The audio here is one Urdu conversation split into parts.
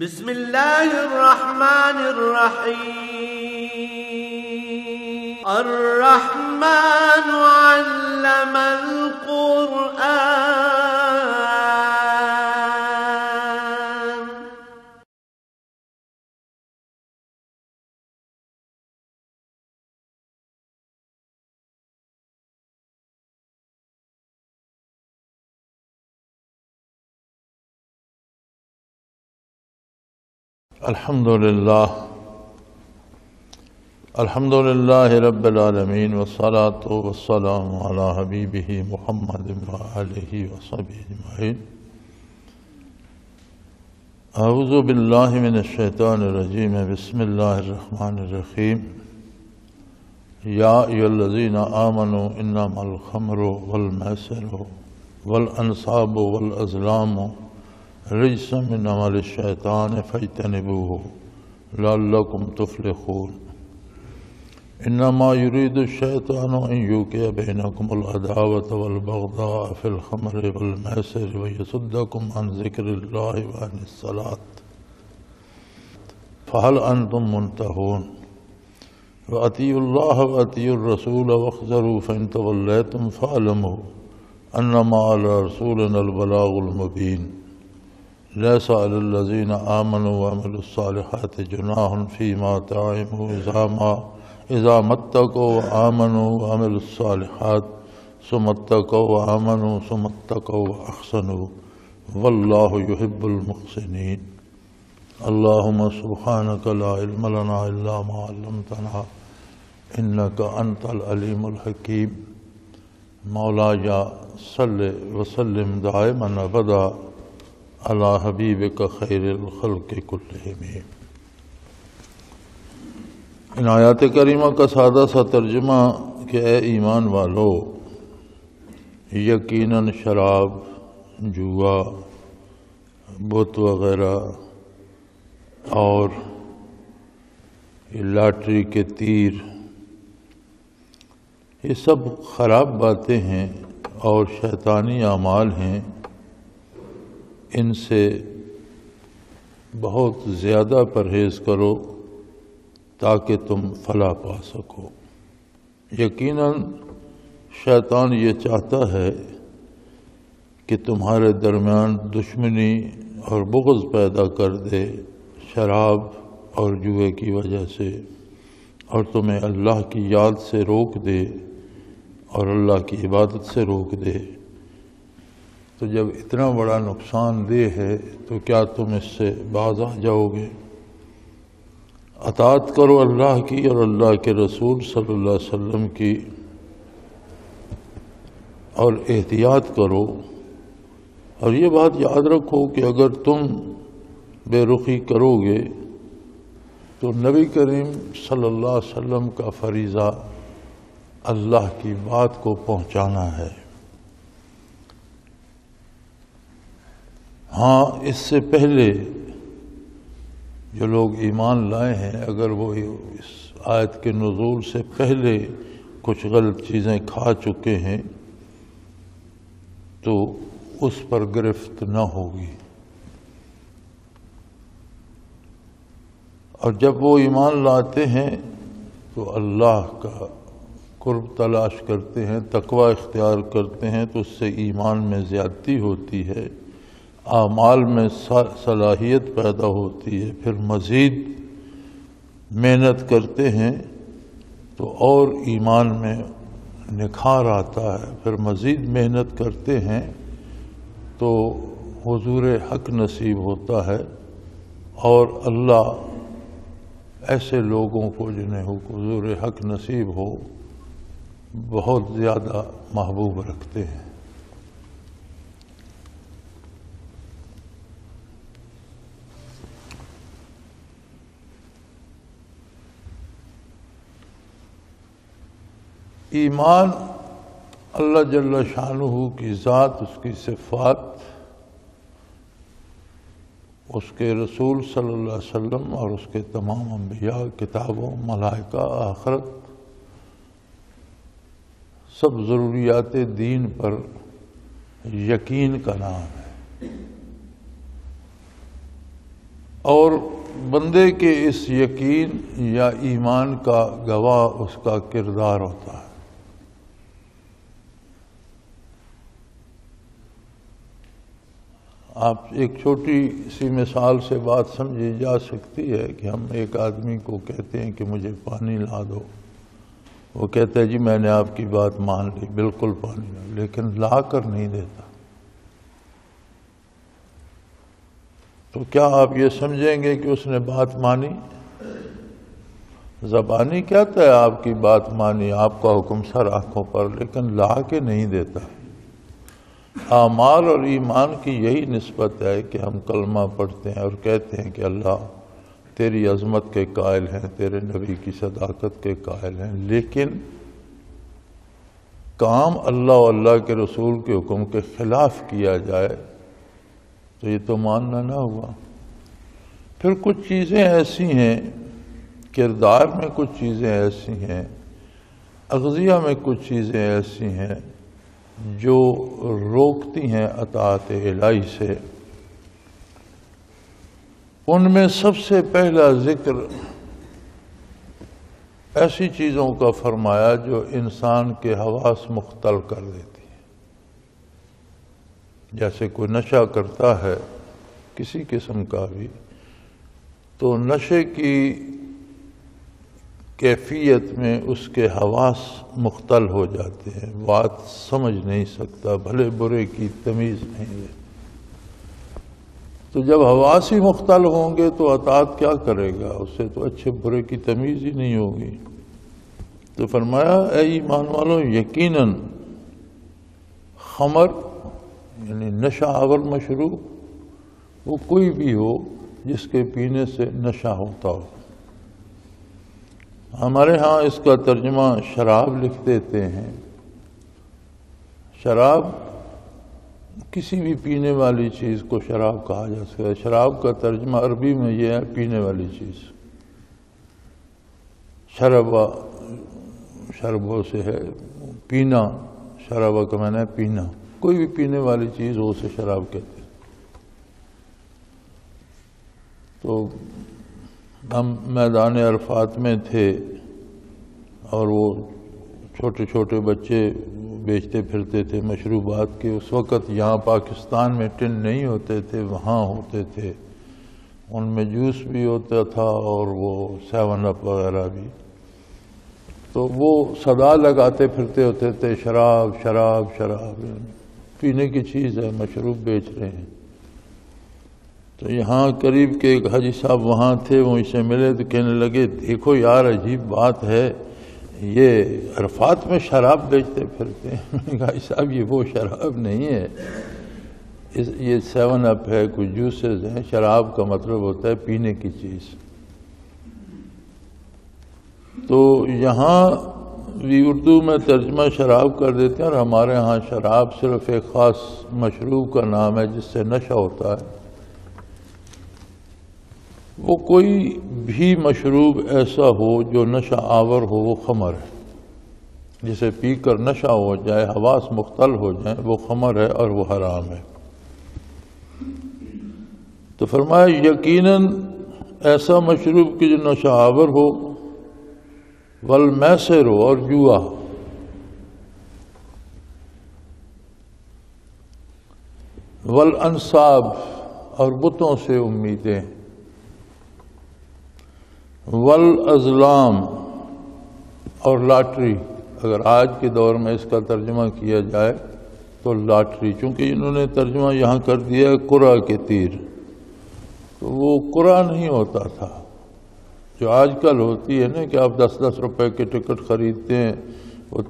بسم الله الرحمن الرحيم الرحمن علم القرآن. الحمد لله رب العالمين والصلاة والسلام على حبيبه محمد وآله وصحبه أجمعين. أعوذ بالله من الشيطان الرجيم. بسم الله الرحمن الرحيم. يا أيها الذين آمنوا إنما الخمر والميسر والأنصاب والأزلام رجس من عمل الشيطان فاجتنبوه لعلكم تفلحون. انما يريد الشيطان ان يوقع بينكم العداوة والبغضاء في الخمر والميسر ويصدكم عن ذكر الله وعن الصلاة فهل انتم منتهون. وأطيعوا الله وأطيعوا الرسول واحذروا فإن توليتم فاعلموا انما على رسولنا البلاغ المبين. ليس على الذين آمنوا وعملوا الصالحات جناح فيما طعموا إذا ما اتقوا وآمنوا وعملوا الصالحات ثم اتقوا وآمنوا ثم اتقوا وأحسنوا والله يحب المحسنين. اللهم سبحانك لا علم لنا إلا ما علمتنا إنك أنت العليم الحكيم. مولاي صل وسلم دائما أبدا علی حبیبک خیر الخلق کلہم. ان آیات کریمہ کا سادہ سا ترجمہ کہ اے ایمان والو، یقیناً شراب، جوا، بت وغیرہ اور لاٹری کے تیر، یہ سب خراب باتیں ہیں اور شیطانی اعمال ہیں. ان سے بہت زیادہ پرہیز کرو تاکہ تم فلاح پا سکو. یقیناً شیطان یہ چاہتا ہے کہ تمہارے درمیان دشمنی اور بغض پیدا کر دے شراب اور جوئے کی وجہ سے، اور تمہیں اللہ کی یاد سے روک دے اور اللہ کی عبادت سے روک دے. تو جب اتنا بڑا نقصان دہ ہے تو کیا تم اس سے باز آ جاؤ گے؟ اطاعت کرو اللہ کی اور اللہ کے رسول صلی اللہ علیہ وسلم کی، اور احتیاط کرو. اور یہ بات یاد رکھو کہ اگر تم بے رخی کرو گے تو نبی کریم صلی اللہ علیہ وسلم کا فریضہ اللہ کی بات کو پہنچانا ہے. ہاں، اس سے پہلے جو لوگ ایمان لائے ہیں، اگر وہ اس آیت کے نزول سے پہلے کچھ غلط چیزیں کھا چکے ہیں تو اس پر گرفت نہ ہوگی. اور جب وہ ایمان لاتے ہیں تو اللہ کا قرب تلاش کرتے ہیں، تقوی اختیار کرتے ہیں، تو اس سے ایمان میں زیادتی ہوتی ہے، اعمال میں صلاحیت پیدا ہوتی ہے. پھر مزید محنت کرتے ہیں تو اور ایمان میں نکھار آتا ہے. پھر مزید محنت کرتے ہیں تو حضور حق نصیب ہوتا ہے، اور اللہ ایسے لوگوں کو جنہیں حضور حق نصیب ہو بہت زیادہ محبوب رکھتے ہیں. ایمان اللہ جل شانہ کی ذات، اس کی صفات، اس کے رسول صلی اللہ علیہ وسلم اور اس کے تمام انبیاء، کتابوں، ملائکہ، آخرت، سب ضروریات دین پر یقین کا نام ہے. اور بندے کے اس یقین یا ایمان کا گواہ اس کا کردار ہوتا ہے۔ آپ ایک چھوٹی سی مثال سے بات سمجھی جا سکتی ہے کہ ہم ایک آدمی کو کہتے ہیں کہ مجھے پانی لا دو، وہ کہتا ہے جی میں نے آپ کی بات مان لی، بالکل پانی لا، لیکن لا کر نہیں دیتا، تو کیا آپ یہ سمجھیں گے کہ اس نے بات مانی؟ زبانی کہتا ہے آپ کی بات مانی، آپ کا حکم سر آنکھوں پر، لیکن لا کے نہیں دیتا۔ اعمال اور ایمان کی یہی نسبت ہے کہ ہم کلمہ پڑھتے ہیں اور کہتے ہیں کہ اللہ تیری عظمت کے قائل ہیں، تیرے نبی کی صداقت کے قائل ہیں، لیکن کام اللہ و اللہ کے رسول کے حکم کے خلاف کیا جائے تو یہ تو ماننا نہ ہوا۔ پھر کچھ چیزیں ایسی ہیں، کردار میں کچھ چیزیں ایسی ہیں، اغذیہ میں کچھ چیزیں ایسی ہیں جو روکتی ہیں اطاعت الہی سے۔ ان میں سب سے پہلا ذکر ایسی چیزوں کا فرمایا جو انسان کے حواس مختل کر دیتی ہیں۔ جیسے کوئی نشہ کرتا ہے کسی قسم کا بھی، تو نشے کی کیفیت میں اس کے حواس مختل ہو جاتے ہیں، بات سمجھ نہیں سکتا، بھلے برے کی تمیز نہیں ہے۔ تو جب حواس ہی مختل ہوں گے تو اطاعت کیا کرے گا؟ اس سے تو اچھے برے کی تمیز ہی نہیں ہوگی۔ تو فرمایا اے ایمان والوں، یقیناً خمر یعنی نشہ آور مشروب وہ کوئی بھی ہو جس کے پینے سے نشہ ہوتا ہو۔ ہمارے ہاں اس کا ترجمہ شراب لکھ دیتے ہیں۔ شراب کسی بھی پینے والی چیز کو شراب کہا جا سکتا ہے۔ شراب کا ترجمہ عربی میں یہ ہے پینے والی چیز۔ شربا شربوں سے ہے پینا، شرابہ کا معنی ہے پینا، کوئی بھی پینے والی چیز ہو اسے شراب کہتے ہیں۔ تو ہم میدان عرفات میں تھے اور وہ چھوٹے چھوٹے بچے بیچتے پھرتے تھے مشروبات کے۔ اس وقت یہاں پاکستان میں ٹن نہیں ہوتے تھے، وہاں ہوتے تھے، ان میں جوس بھی ہوتا تھا اور وہ 7 اپ وغیرہ بھی۔ تو وہ صدا لگاتے پھرتے ہوتے تھے شراب شراب شراب، پینے کی چیز ہے، مشروب بیچ رہے ہیں۔ تو یہاں قریب کے ایک حاجی صاحب وہاں تھے، وہ اسے ملے تو کہنے لگے دیکھو یار عجیب بات ہے، یہ عرفات میں شراب بیچتے پھرتے ہیں۔ میں نے کہا حاجی صاحب یہ وہ شراب نہیں ہے، یہ 7 اپ ہے، کچھ جوسز ہیں۔ شراب کا مطلب ہوتا ہے پینے کی چیز۔ تو یہاں بھی اردو میں ترجمہ شراب کر دیتے ہیں، اور ہمارے ہاں شراب صرف ایک خاص مشروب کا نام ہے جس سے نشہ ہوتا ہے۔ وہ کوئی بھی مشروب ایسا ہو جو نشہ آور ہو وہ خمر ہے، جسے پی کر نشہ ہو جائے، حواس مختل ہو جائیں، وہ خمر ہے اور وہ حرام ہے۔ تو فرمایا یقیناً ایسا مشروب کی جو نشہ آور ہو، والمیسر ہو اور جوا، والانصاب اور بتوں سے امیدیں، والازلام اور لاٹری۔ اگر آج کے دور میں اس کا ترجمہ کیا جائے تو لاٹری، چونکہ انہوں نے ترجمہ یہاں کر دیا قرع کے تیر، تو وہ قرع نہیں ہوتا تھا جو آج کل ہوتی ہے نا کہ آپ 10-10 روپے کے ٹکٹ خریدتے ہیں، وہ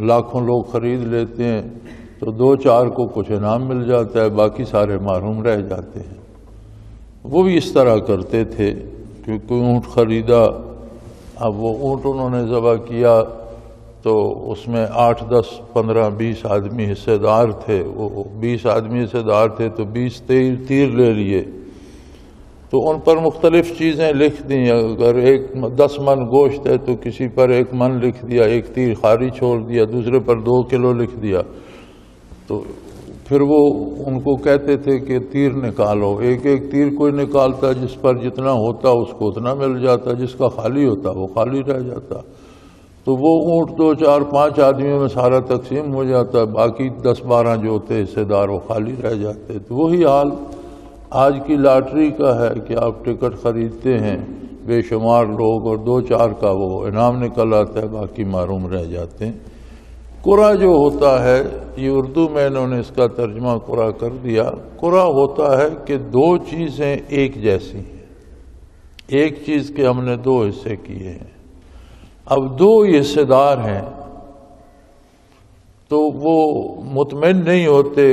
لاکھوں لوگ خرید لیتے ہیں، تو 2-4 کو کچھ انعام مل جاتا ہے، باقی سارے محروم رہ جاتے ہیں۔ وہ بھی اس طرح کرتے تھے کہ کوئی اونٹ خریدا، اب وہ اونٹ انہوں نے ذبح کیا تو اس میں 8, 10, 15, 20 آدمی حصے دار تھے، وہ 20 آدمی حصے دار تھے تو 20 تیر لے لیے، تو ان پر مختلف چیزیں لکھ دیں۔ اگر 10 من گوشت ہے تو کسی پر 1 من لکھ دیا، 1 تیر خالی چھوڑ دیا، دوسرے پر 2 کلو لکھ دیا۔ تو پھر وہ ان کو کہتے تھے کہ تیر نکالو، ایک ایک تیر کوئی نکالتا، جس پر جتنا ہوتا اس کو اتنا مل جاتا، جس کا خالی ہوتا وہ خالی رہ جاتا، تو وہ اونٹ 2 4 5 آدمیوں میں سارا تقسیم ہو جاتا، باقی 10 12 جو ہوتے حصے دار وہ خالی رہ جاتے۔ تو وہی حال آج کی لاٹری کا ہے کہ آپ ٹکٹ خریدتے ہیں، بے شمار لوگ، اور 2 4 کا وہ انعام نکل آتا ہے، باقی محروم رہ جاتے ہیں۔ قرعہ جو ہوتا ہے، یہ اردو میں انہوں نے اس کا ترجمہ قرعہ کر دیا۔ قرعہ ہوتا ہے کہ 2 چیزیں ایک جیسی ہیں، ایک چیز کے ہم نے 2 حصے کیے ہیں، اب 2 حصے دار ہیں تو وہ مطمئن نہیں ہوتے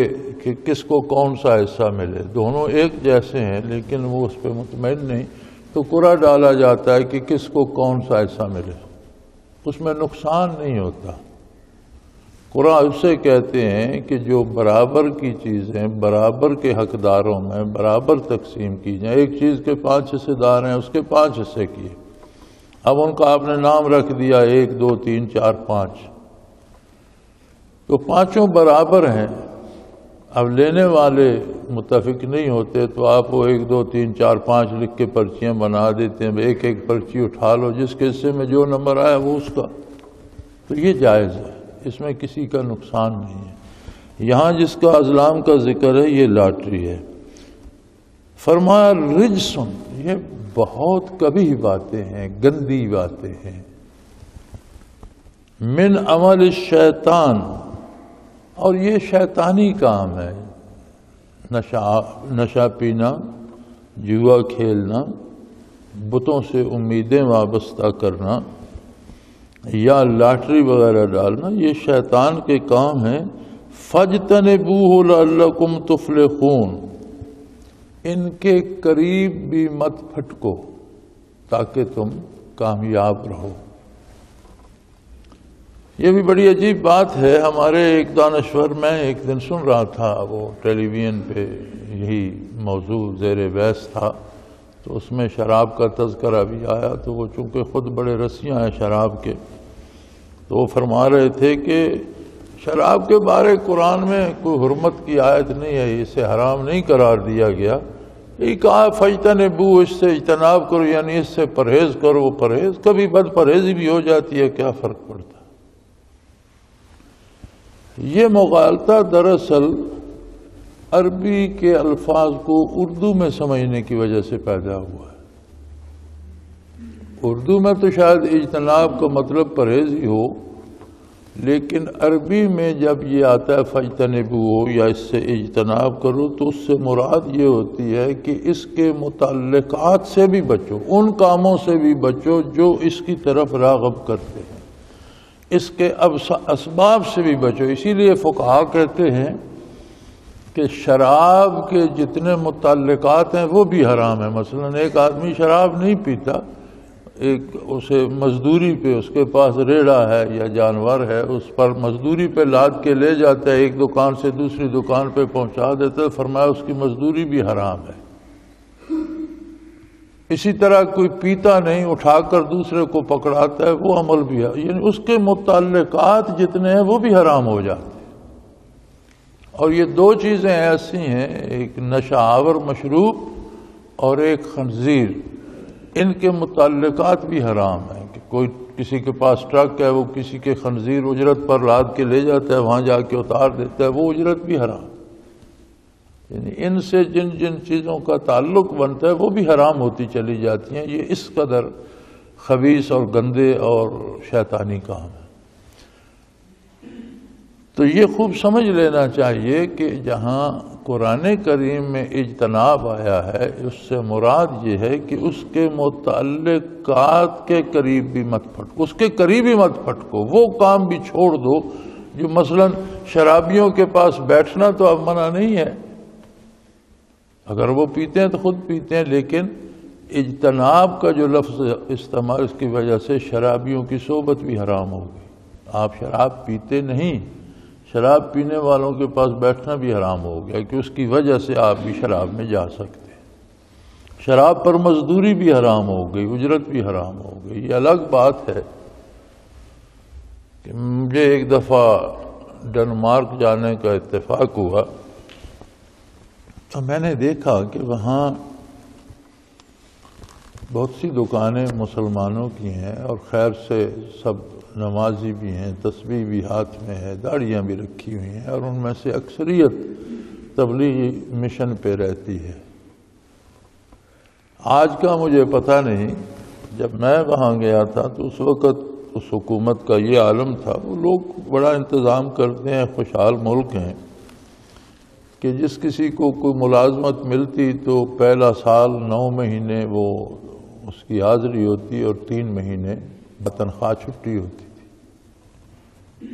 کہ کس کو کون سا حصہ ملے، دونوں ایک جیسے ہیں لیکن وہ اس پہ مطمئن نہیں، تو قرعہ ڈالا جاتا ہے کہ کس کو کون سا حصہ ملے، اس میں نقصان نہیں ہوتا۔ قرعہ اسے کہتے ہیں کہ جو برابر کی چیزیں برابر کے حقداروں میں برابر تقسیم کی جائیں۔ ایک چیز کے 5 حصے دار ہیں، اس کے 5 حصے کیے، اب ان کا آپ نے نام رکھ دیا 1 2 3 4 5، تو 5 برابر ہیں، اب لینے والے متفق نہیں ہوتے تو آپ وہ 1 2 3 4 5 لکھ کے پرچیاں بنا دیتے ہیں، ایک ایک پرچی اٹھا لو، جس کے حصے میں جو نمبر آیا وہ اس کا، تو یہ جائز ہے، اس میں کسی کا نقصان نہیں ہے۔ یہاں جس کا ازلام کا ذکر ہے یہ لاٹری ہے۔ فرمایا رجسن، یہ بہت کبھی باتیں ہیں، گندی باتیں ہیں، من عمل الشیطان، اور یہ شیطانی کام ہے، نشہ پینا، جوا کھیلنا، بتوں سے امیدیں وابستہ کرنا یا لاٹری وغیرہ ڈالنا، یہ شیطان کے کام ہیں۔ فاجتنبوہ لعلکم تفلحون، ان کے قریب بھی مت پھٹکو تاکہ تم کامیاب رہو۔ یہ بھی بڑی عجیب بات ہے۔ ہمارے ایک دانشور، میں ایک دن سن رہا تھا، وہ ٹیلی ویژن پہ یہی موضوع زیر بحث تھا، تو اس میں شراب کا تذکرہ بھی آیا، تو وہ چونکہ خود بڑے رسیاں ہیں شراب کے، تو وہ فرما رہے تھے کہ شراب کے بارے قرآن میں کوئی حرمت کی آیت نہیں ہے، اسے حرام نہیں قرار دیا گیا، یہ کہا فاجتنبوہ، اس سے اجتناب کرو، یعنی اس سے پرہیز کرو۔ وہ پرہیز کبھی بد پرہیزی بھی ہو جاتی ہے، کیا فرق پڑتا ہے؟ یہ مغالطہ دراصل عربی کے الفاظ کو اردو میں سمجھنے کی وجہ سے پیدا ہوا ہے۔ اردو میں تو شاید اجتناب کا مطلب پرہیز ہی ہو، لیکن عربی میں جب یہ آتا ہے فاجتنبوہ یا اس سے اجتناب کرو، تو اس سے مراد یہ ہوتی ہے کہ اس کے متعلقات سے بھی بچو، ان کاموں سے بھی بچو جو اس کی طرف راغب کرتے ہیں، اس کے اسباب سے بھی بچو۔ اسی لیے فقہا کہتے ہیں کہ شراب کے جتنے متعلقات ہیں وہ بھی حرام ہیں۔ مثلا ایک آدمی شراب نہیں پیتا، ایک اسے مزدوری پہ، اس کے پاس ریڑھا ہے یا جانور ہے، اس پر مزدوری پہ لاد کے لے جاتا ہے، ایک دکان سے دوسری دکان پہ پہنچا دیتا ہے، فرمایا اس کی مزدوری بھی حرام ہے۔ اسی طرح کوئی پیتا نہیں، اٹھا کر دوسرے کو پکڑاتا ہے، وہ عمل بھی ہے، یعنی اس کے متعلقات جتنے ہیں وہ بھی حرام ہو جاتے ہیں۔ اور یہ 2 چیزیں ایسی ہیں، ایک نشہ آور مشروب اور ایک خنزیر، ان کے متعلقات بھی حرام ہیں کہ کوئی کسی کے پاس ٹرک ہے، وہ کسی کے خنزیر اجرت پر لاد کے لے جاتا ہے، وہاں جا کے اتار دیتا ہے، وہ اجرت بھی حرام۔ یعنی ان سے جن جن چیزوں کا تعلق بنتا ہے وہ بھی حرام ہوتی چلی جاتی ہیں۔ یہ اس قدر خبیث اور گندے اور شیطانی کام ہے۔ تو یہ خوب سمجھ لینا چاہیے کہ جہاں قرآن کریم میں اجتناب آیا ہے، اس سے مراد یہ ہے کہ اس کے متعلقات کے قریب بھی مت پھٹکو، اس کے قریب ہی مت پھٹکو، وہ کام بھی چھوڑ دو جو مثلا شرابیوں کے پاس بیٹھنا تو اب منع نہیں ہے، اگر وہ پیتے ہیں تو خود پیتے ہیں، لیکن اجتناب کا جو لفظ استعمال، اس کی وجہ سے شرابیوں کی صحبت بھی حرام ہو گئی۔ آپ شراب پیتے نہیں، شراب پینے والوں کے پاس بیٹھنا بھی حرام ہو گیا کہ اس کی وجہ سے آپ بھی شراب میں جا سکتے ہیں۔ شراب پر مزدوری بھی حرام ہو گئی، اجرت بھی حرام ہو گئی۔ یہ الگ بات ہے کہ مجھے ایک دفعہ ڈنمارک جانے کا اتفاق ہوا، تو میں نے دیکھا کہ وہاں بہت سی دکانیں مسلمانوں کی ہیں اور خیر سے سب نمازی بھی ہیں، تسبیح بھی ہاتھ میں ہے، داڑیاں بھی رکھی ہوئی ہیں، اور ان میں سے اکثریت تبلیغی مشن پہ رہتی ہے۔ آج کا مجھے پتہ نہیں، جب میں وہاں گیا تھا تو اس وقت اس حکومت کا یہ عالم تھا، وہ لوگ بڑا انتظام کرتے ہیں، خوشحال ملک ہیں، کہ جس کسی کو کوئی ملازمت ملتی تو پہلا سال 9 مہینے وہ اس کی حاضری ہوتی اور 3 مہینے تنخواہ چھٹی ہوتی تھی۔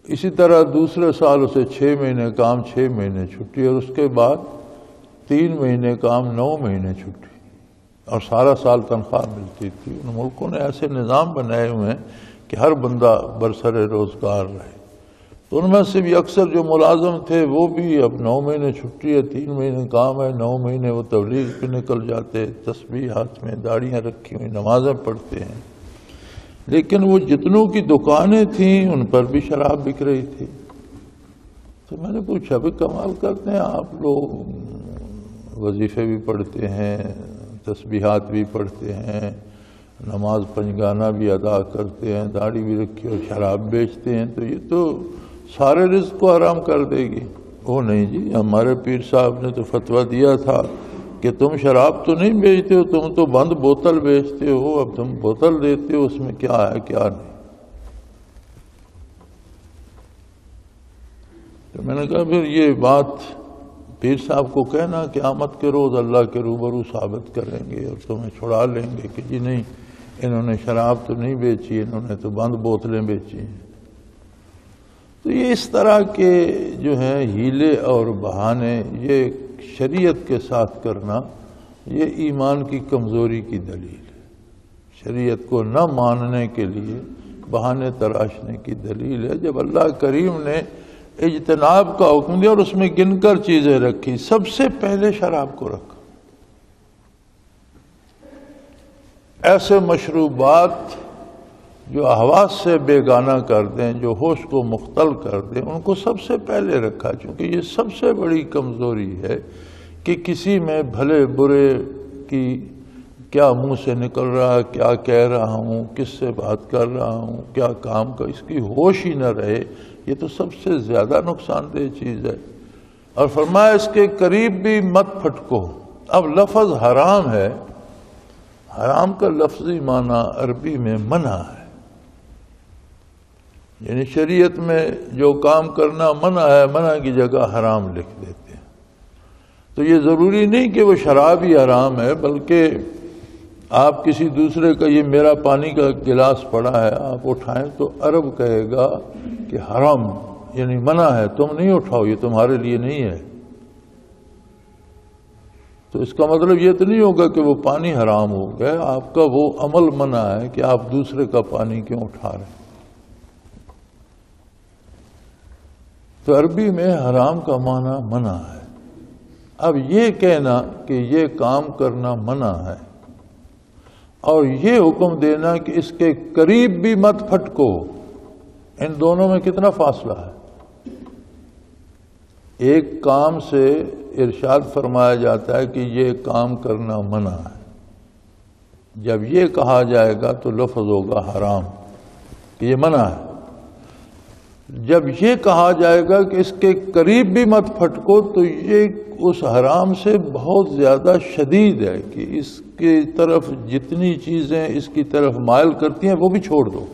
اسی طرح دوسرے سال اسے 6 مہینے کام 6 مہینے چھٹی، اور اس کے بعد 3 مہینے کام 9 مہینے چھٹی، اور سارا سال تنخواہ ملتی تھی۔ ان ملکوں نے ایسے نظام بنائے ہوئے ہیں کہ ہر بندہ برسر روزگار رہے۔ تو ان میں سے بھی اکثر جو ملازم تھے وہ بھی اب 9 مہینے چھٹی ہے، 3 مہینے کام ہے، 9 مہینے وہ تبلیغ پہ نکل جاتے، تسبیح ہاتھ میں، داڑیاں رکھی ہوئی، نمازیں پڑھتے ہیں۔ لیکن وہ جتنوں کی دکانیں تھیں ان پر بھی شراب بک رہی تھی۔ تو میں نے پوچھا بھی کمال کرتے ہیں آپ لوگ، وظیفے بھی پڑھتے ہیں، تسبیحات بھی پڑھتے ہیں، نماز پنجگانہ بھی ادا کرتے ہیں، داڑھی بھی رکھی اور شراب بیچتے ہیں، تو یہ تو سارے رزق کو حرام کر دے گی۔ وہ نہیں جی، ہمارے پیر صاحب نے تو فتویٰ دیا تھا کہ تم شراب تو نہیں بیچتے ہو، تم تو بند بوتل بیچتے ہو، اب تم بوتل دیتے ہو، اس میں کیا ہے کیا نہیں۔ تو میں نے کہا پھر یہ بات پیر صاحب کو کہنا قیامت کے روز اللہ کے روبرو ثابت کریں گے اور تمہیں چھڑا لیں گے کہ جی نہیں، انہوں نے شراب تو نہیں بیچی، انہوں نے تو بند بوتلیں بیچی ہیں۔ تو یہ اس طرح کے جو ہیں ہیلے اور بہانے، یہ شریعت کے ساتھ کرنا، یہ ایمان کی کمزوری کی دلیل ہے۔ شریعت کو نہ ماننے کے لیے بہانے تراشنے کی دلیل ہے۔ جب اللہ کریم نے اجتناب کا حکم دیا اور اس میں گن کر چیزیں رکھی، سب سے پہلے شراب کو رکھا۔ ایسے مشروبات جو حواس سے بیگانہ کر دیں، جو ہوش کو مختل کر دیں، ان کو سب سے پہلے رکھا، چونکہ یہ سب سے بڑی کمزوری ہے کہ کسی میں بھلے برے کی کیا منہ سے نکل رہا ہے، کیا کہہ رہا ہوں، کس سے بات کر رہا ہوں، کیا کام کا، اس کی ہوش ہی نہ رہے۔ یہ تو سب سے زیادہ نقصان دہ چیز ہے۔ اور فرمایا اس کے قریب بھی مت پھٹکو۔ اب لفظ حرام ہے، حرام کا لفظی معنی عربی میں منع ہے، یعنی شریعت میں جو کام کرنا منع ہے، منع کی جگہ حرام لکھ دیتے ہیں۔ تو یہ ضروری نہیں کہ وہ شراب ہی حرام ہے، بلکہ آپ کسی دوسرے کا یہ میرا پانی کا گلاس پڑا ہے، آپ اٹھائیں تو عرب کہے گا کہ حرام، یعنی منع ہے، تم نہیں اٹھاؤ، یہ تمہارے لیے نہیں ہے۔ تو اس کا مطلب یہ تو نہیں ہوگا کہ وہ پانی حرام ہو گیا، آپ کا وہ عمل منع ہے کہ آپ دوسرے کا پانی کیوں اٹھا رہے ہیں۔ تو عربی میں حرام کا معنی منع ہے۔ اب یہ کہنا کہ یہ کام کرنا منع ہے اور یہ حکم دینا کہ اس کے قریب بھی مت پھٹکو، ان دونوں میں کتنا فاصلہ ہے۔ ایک کام سے ارشاد فرمایا جاتا ہے کہ یہ کام کرنا منع ہے، جب یہ کہا جائے گا تو لفظ ہوگا حرام کہ یہ منع ہے۔ جب یہ کہا جائے گا کہ اس کے قریب بھی مت پھٹکو تو یہ اس حرام سے بہت زیادہ شدید ہے کہ اس کی طرف جتنی چیزیں اس کی طرف مائل کرتی ہیں وہ بھی چھوڑ دو۔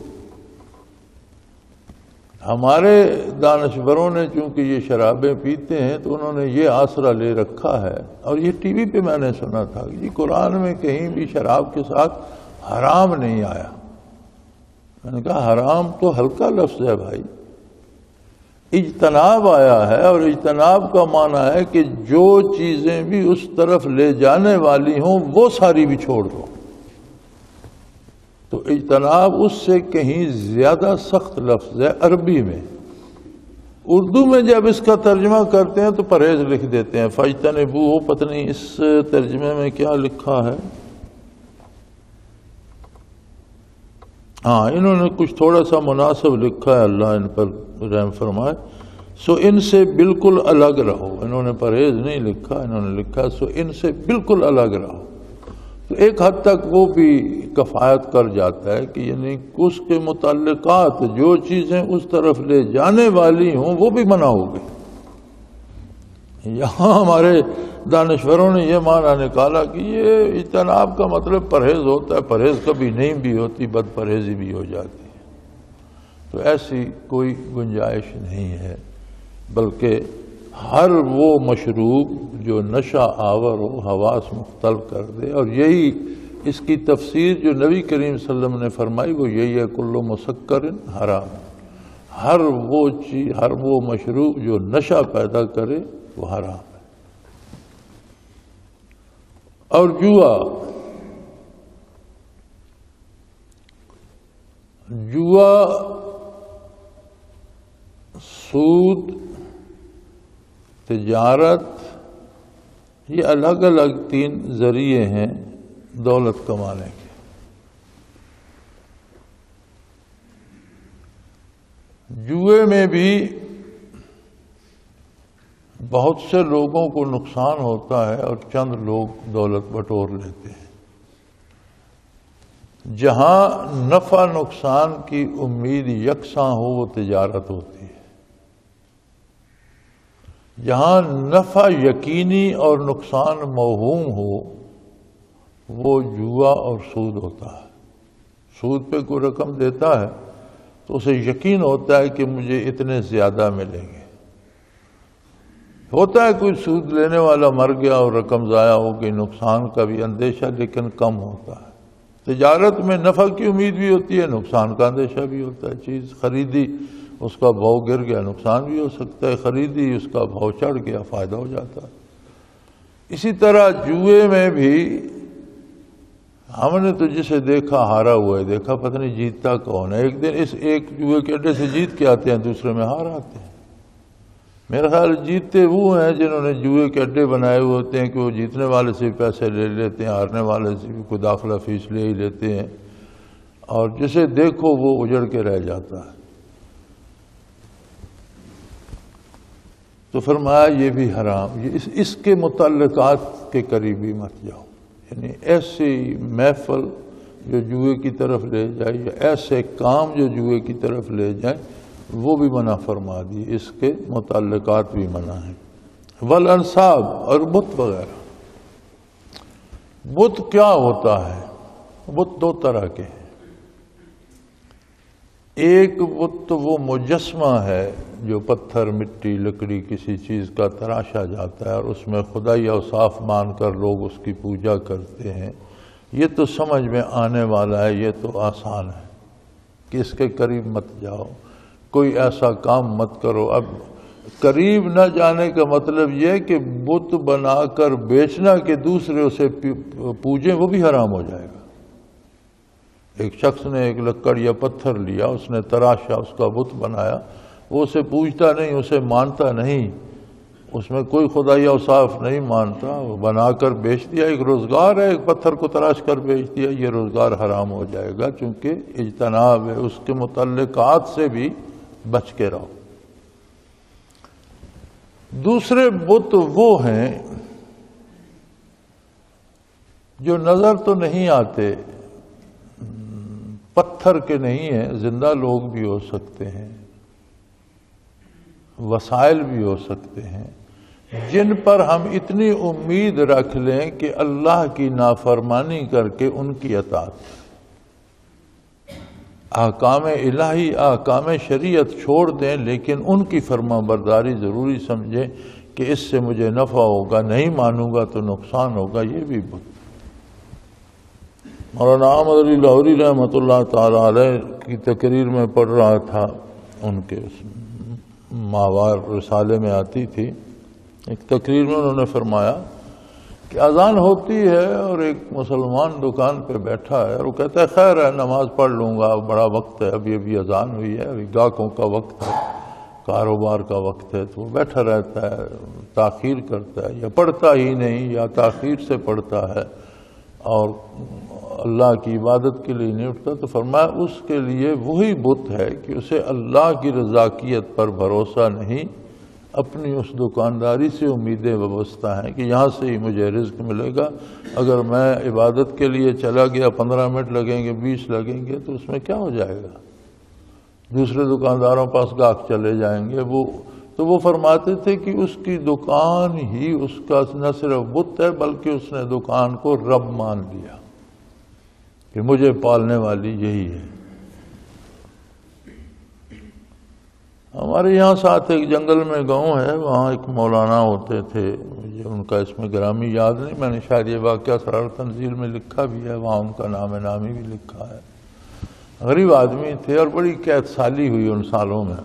ہمارے دانشوروں نے چونکہ یہ شرابیں پیتے ہیں تو انہوں نے یہ آسرا لے رکھا ہے، اور یہ ٹی وی پہ میں نے سنا تھا کہ جی قرآن میں کہیں بھی شراب کے ساتھ حرام نہیں آیا۔ میں نے کہا حرام تو ہلکا لفظ ہے بھائی، اجتناب آیا ہے، اور اجتناب کا معنی ہے کہ جو چیزیں بھی اس طرف لے جانے والی ہوں وہ ساری بھی چھوڑ دو۔ تو اجتناب اس سے کہیں زیادہ سخت لفظ ہے عربی میں۔ اردو میں جب اس کا ترجمہ کرتے ہیں تو پرہیز لکھ دیتے ہیں، فاجتنبوہ، پتہ نہیں اس ترجمے میں کیا لکھا ہے۔ ہاں، انہوں نے کچھ تھوڑا سا مناسب لکھا ہے، اللہ ان پر رحم فرمائے۔ سو ان سے بالکل الگ رہو. انہوں نے پرہیز نہیں لکھا، انہوں نے لکھا سو ان سے بالکل الگ رہو. تو ایک حد تک وہ بھی کفایت کر جاتا ہے کہ یعنی اس کے متعلقات جو چیزیں اس طرف لے جانے والی ہوں وہ بھی منع ہو گئی. یہاں ہمارے دانشوروں نے یہ معنی نکالا کہ یہ اجتناب کا مطلب پرہیز ہوتا ہے، پرہیز کبھی نہیں بھی ہوتی، بد پرہیزی بھی ہو جاتی ہے. تو ایسی کوئی گنجائش نہیں ہے، بلکہ ہر وہ مشروب جو نشہ آور ہو، حواس مختل کر دے. اور یہی اس کی تفسیر جو نبی کریم صلی اللہ علیہ وسلم نے فرمائی وہ یہی ہے، کل مسکر حرام. ہر وہ چیز، ہر وہ مشروب جو نشہ پیدا کرے وہ حرام ہے. اور جوا سود، تجارت، یہ الگ الگ 3 ذریعے ہیں دولت کمانے کے. جوئے میں بھی بہت سے لوگوں کو نقصان ہوتا ہے اور چند لوگ دولت بٹور لیتے ہیں. جہاں نفع نقصان کی امید یکساں ہو وہ تجارت ہوتی ہے. جہاں نفع یقینی اور نقصان موہوم ہو وہ جوا اور سود ہوتا ہے. سود پہ کوئی رقم دیتا ہے تو اسے یقین ہوتا ہے کہ مجھے اتنے زیادہ ملیں گے. ہوتا ہے کوئی سود لینے والا مر گیا اور رقم ضائع ہو گئی، نقصان کا بھی اندیشہ لیکن کم ہوتا ہے. تجارت میں نفع کی امید بھی ہوتی ہے، نقصان کا اندیشہ بھی ہوتا ہے. چیز خریدی، اس کا بھاؤ گر گیا، نقصان بھی ہو سکتا ہے. خریدی، اس کا بھاؤ چڑھ گیا، فائدہ ہو جاتا ہے. اسی طرح جوئے میں بھی ہم نے تو جسے دیکھا ہارا ہوا ہے دیکھا، پتہ نہیں جیتتا کون ہے. ایک دن اس ایک جوئے کے اڈے سے جیت کے آتے ہیں، دوسرے میں ہار آتے ہیں. میرا خیال جیتتے وہ ہیں جنہوں نے جوئے کے اڈے بنائے ہوئے ہوتے ہیں کہ وہ جیتنے والے سے بھی پیسے لے لیتے ہیں، ہارنے والے سے بھی کوئی داخلہ فیس لے ہی لیتے ہیں، اور جسے دیکھو وہ اجڑ کے رہ جاتا ہے. تو فرمایا یہ بھی حرام. اس کے متعلقات کے قریب ہی مت جاؤ. یعنی ایسی محفل جو جوئے کی طرف لے جائے یا ایسے کام جو جوئے کی طرف لے جائیں وہ بھی منع فرما دی. اس کے متعلقات بھی منع ہیں. والانصاب، اور بت وغیرہ. بت کیا ہوتا ہے؟ بت 2 طرح کے ہیں. ایک بت وہ مجسمہ ہے جو پتھر، مٹی، لکڑی کسی چیز کا تراشا جاتا ہے اور اس میں خدائی اوصاف مان کر لوگ اس کی پوجا کرتے ہیں. یہ تو سمجھ میں آنے والا ہے، یہ تو آسان ہے کہ اس کے قریب مت جاؤ، کوئی ایسا کام مت کرو. اب قریب نہ جانے کا مطلب یہ کہ بت بنا کر بیچنا کہ دوسرے اسے پوجیں وہ بھی حرام ہو جائے گا. ایک شخص نے ایک لکڑ یا پتھر لیا، اس نے تراشا، اس کا بت بنایا، وہ اسے پوجتا نہیں، اسے مانتا نہیں، اس میں کوئی خدائی اوصاف نہیں مانتا، وہ بنا کر بیچ دیا. ایک روزگار ہے، ایک پتھر کو تراش کر بیچ دیا، یہ روزگار حرام ہو جائے گا چونکہ اجتناب ہے. اس کے متعلقات سے بھی بچ کے رہو. دوسرے بت وہ ہیں جو نظر تو نہیں آتے، پتھر کے نہیں ہیں، زندہ لوگ بھی ہو سکتے ہیں، وسائل بھی ہو سکتے ہیں، جن پر ہم اتنی امید رکھ لیں کہ اللہ کی نافرمانی کر کے ان کی اطاعت، احکام الہی، احکام شریعت چھوڑ دیں لیکن ان کی فرما برداری ضروری سمجھیں کہ اس سے مجھے نفع ہوگا، نہیں مانوں گا تو نقصان ہوگا. یہ بھی بت. مولانا احمد علی لاہوری رحمۃ اللہ تعالی علیہ کی تقریر میں پڑھ رہا تھا، ان کے ماہوار رسالے میں آتی تھی ایک تقریر میں، انہوں نے فرمایا کہ اذان ہوتی ہے اور ایک مسلمان دکان پہ بیٹھا ہے اور وہ کہتا ہے خیر ہے نماز پڑھ لوں گا، بڑا وقت ہے، ابھی اذان ہوئی ہے، ابھی گاہکوں کا وقت ہے، کاروبار کا وقت ہے. تو وہ بیٹھا رہتا ہے، تاخیر کرتا ہے یا پڑھتا ہی نہیں یا تاخیر سے پڑھتا ہے اور اللہ کی عبادت کے لیے نہیں اٹھتا. تو فرمایا اس کے لیے وہی بت ہے کہ اسے اللہ کی رضاکیت پر بھروسہ نہیں اپنی اس دکانداری سے امیدیں وابستہ ہیں کہ یہاں سے ہی مجھے رزق ملے گا. اگر میں عبادت کے لیے چلا گیا 15 منٹ لگیں گے 20 لگیں گے تو اس میں کیا ہو جائے گا؟ دوسرے دکانداروں پاس گاہک چلے جائیں گے. وہ فرماتے تھے کہ اس کی دکان ہی اس کا نہ صرف بت ہے بلکہ اس نے دکان کو رب مان لیا کہ مجھے پالنے والی یہی ہے. ہمارے یہاں ساتھ ایک جنگل میں گاؤں ہے، وہاں ایک مولانا ہوتے تھے، مجھے ان کا اس میں گرامی یاد نہیں، میں نے شاید یہ واقعہ اسرار تنزیل میں لکھا بھی ہے، وہاں ان کا نام نامی بھی لکھا ہے. غریب آدمی تھے اور بڑی قید سالی ہوئی ان سالوں میں،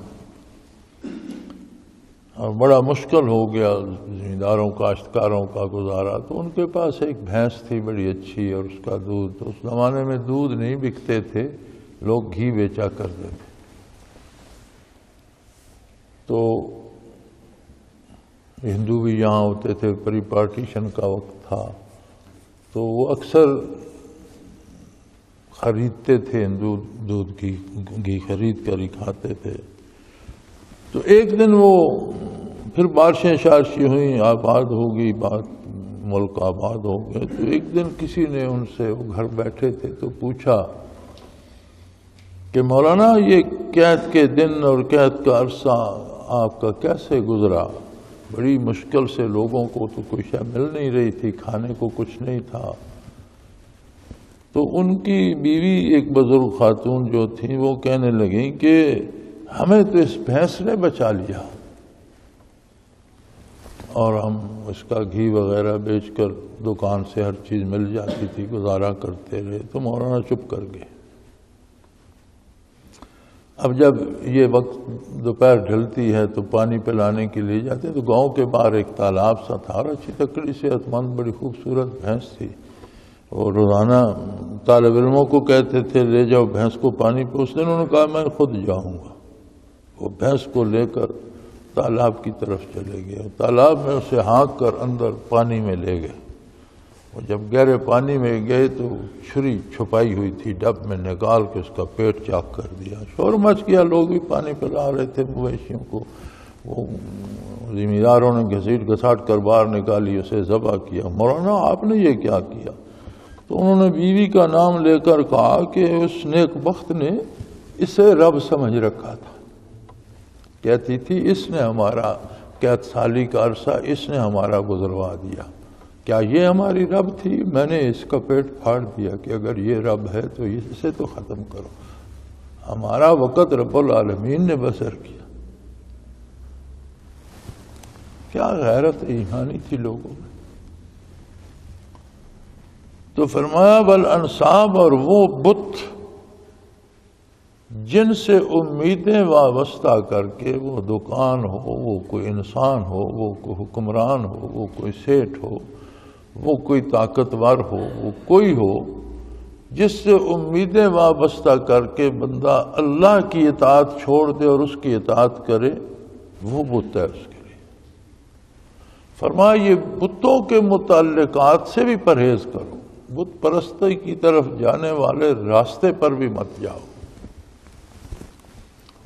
اور بڑا مشکل ہو گیا زمینداروں کاشتکاروں کا گزارا. تو ان کے پاس ایک بھینس تھی بڑی اچھی، اور اس کا دودھ، اس زمانے میں دودھ نہیں بکتے تھے، لوگ گھی بیچا کرتے تھے. تو ہندو بھی یہاں ہوتے تھے، پری پارٹیشن کا وقت تھا، تو وہ اکثر خریدتے تھے، ہندو دودھ کی گھی خرید کر ہی کھاتے تھے. تو ایک دن وہ پھر بارشیں شارشیں ہوئیں، آباد ہو گئی بات، ملک آباد ہو گئے. تو ایک دن کسی نے ان سے، وہ گھر بیٹھے تھے، تو پوچھا کہ مولانا یہ قید کے دن اور قید کا عرصہ آپ کا کیسے گزرا؟ بڑی مشکل سے، لوگوں کو تو کوئی شے مل نہیں رہی تھی، کھانے کو کچھ نہیں تھا. تو ان کی بیوی ایک بزرگ خاتون جو تھیں وہ کہنے لگیں کہ ہمیں تو اس بھینس نے بچا لیا اور ہم اس کا گھی وغیرہ بیچ کر دکان سے ہر چیز مل جاتی تھی، گزارا کرتے رہے. تو مولانا چپ کر گئے. اب جب یہ وقت دوپہر ڈھلتی ہے تو پانی پلانے کے لیے جاتے ہیں، تو گاؤں کے باہر ایک تالاب سا تھا اور اچھی تکڑی صحت مند بڑی خوبصورت بھینس تھی. اور روزانہ طالب علموں کو کہتے تھے لے جاؤ بھینس کو پانی پہ. اس دن انہوں نے کہا میں خود جاؤں گا. وہ بھینس کو لے کر تالاب کی طرف چلے گئے. تالاب میں اسے ہانک کر اندر پانی میں لے گئے. اور جب گہرے پانی میں گئے تو چھری چھپائی ہوئی تھی ڈب میں، نکال کے اس کا پیٹ چاک کر دیا. شور مچ گیا، لوگ بھی پانی پلا رہے تھے مویشیوں کو. وہ زمینداروں نے گھسیٹ گھساٹ کر باہر نکالی، اسے ذبح کیا. مولانا آپ نے یہ کیا کیا؟ تو انہوں نے بیوی کا نام لے کر کہا کہ اس نیک بخت نے اسے رب سمجھ رکھا تھا. کہتی تھی اس نے ہمارا قید سالی کا عرصہ اس نے ہمارا گزروا دیا. کیا یہ ہماری رب تھی؟ میں نے اس کا پیٹ پھاڑ دیا کہ اگر یہ رب ہے تو اسے تو ختم کرو. ہمارا وقت رب العالمین نے بسر کیا. کیا غیرت ایمانی تھی لوگوں میں. تو فرمایا بالانصاب، اور وہ بت جن سے امیدیں وابستہ کر کے، وہ دکان ہو، وہ کوئی انسان ہو، وہ کوئی حکمران ہو، وہ کوئی سیٹھ ہو، وہ کوئی طاقتور ہو، وہ کوئی ہو، جس سے امیدیں وابستہ کر کے بندہ اللہ کی اطاعت چھوڑ دے اور اس کی اطاعت کرے، وہ بت ہے اس کے لیے. فرمایا یہ بتوں کے متعلقات سے بھی پرہیز کرو، بت پرستی کی طرف جانے والے راستے پر بھی مت جاؤ.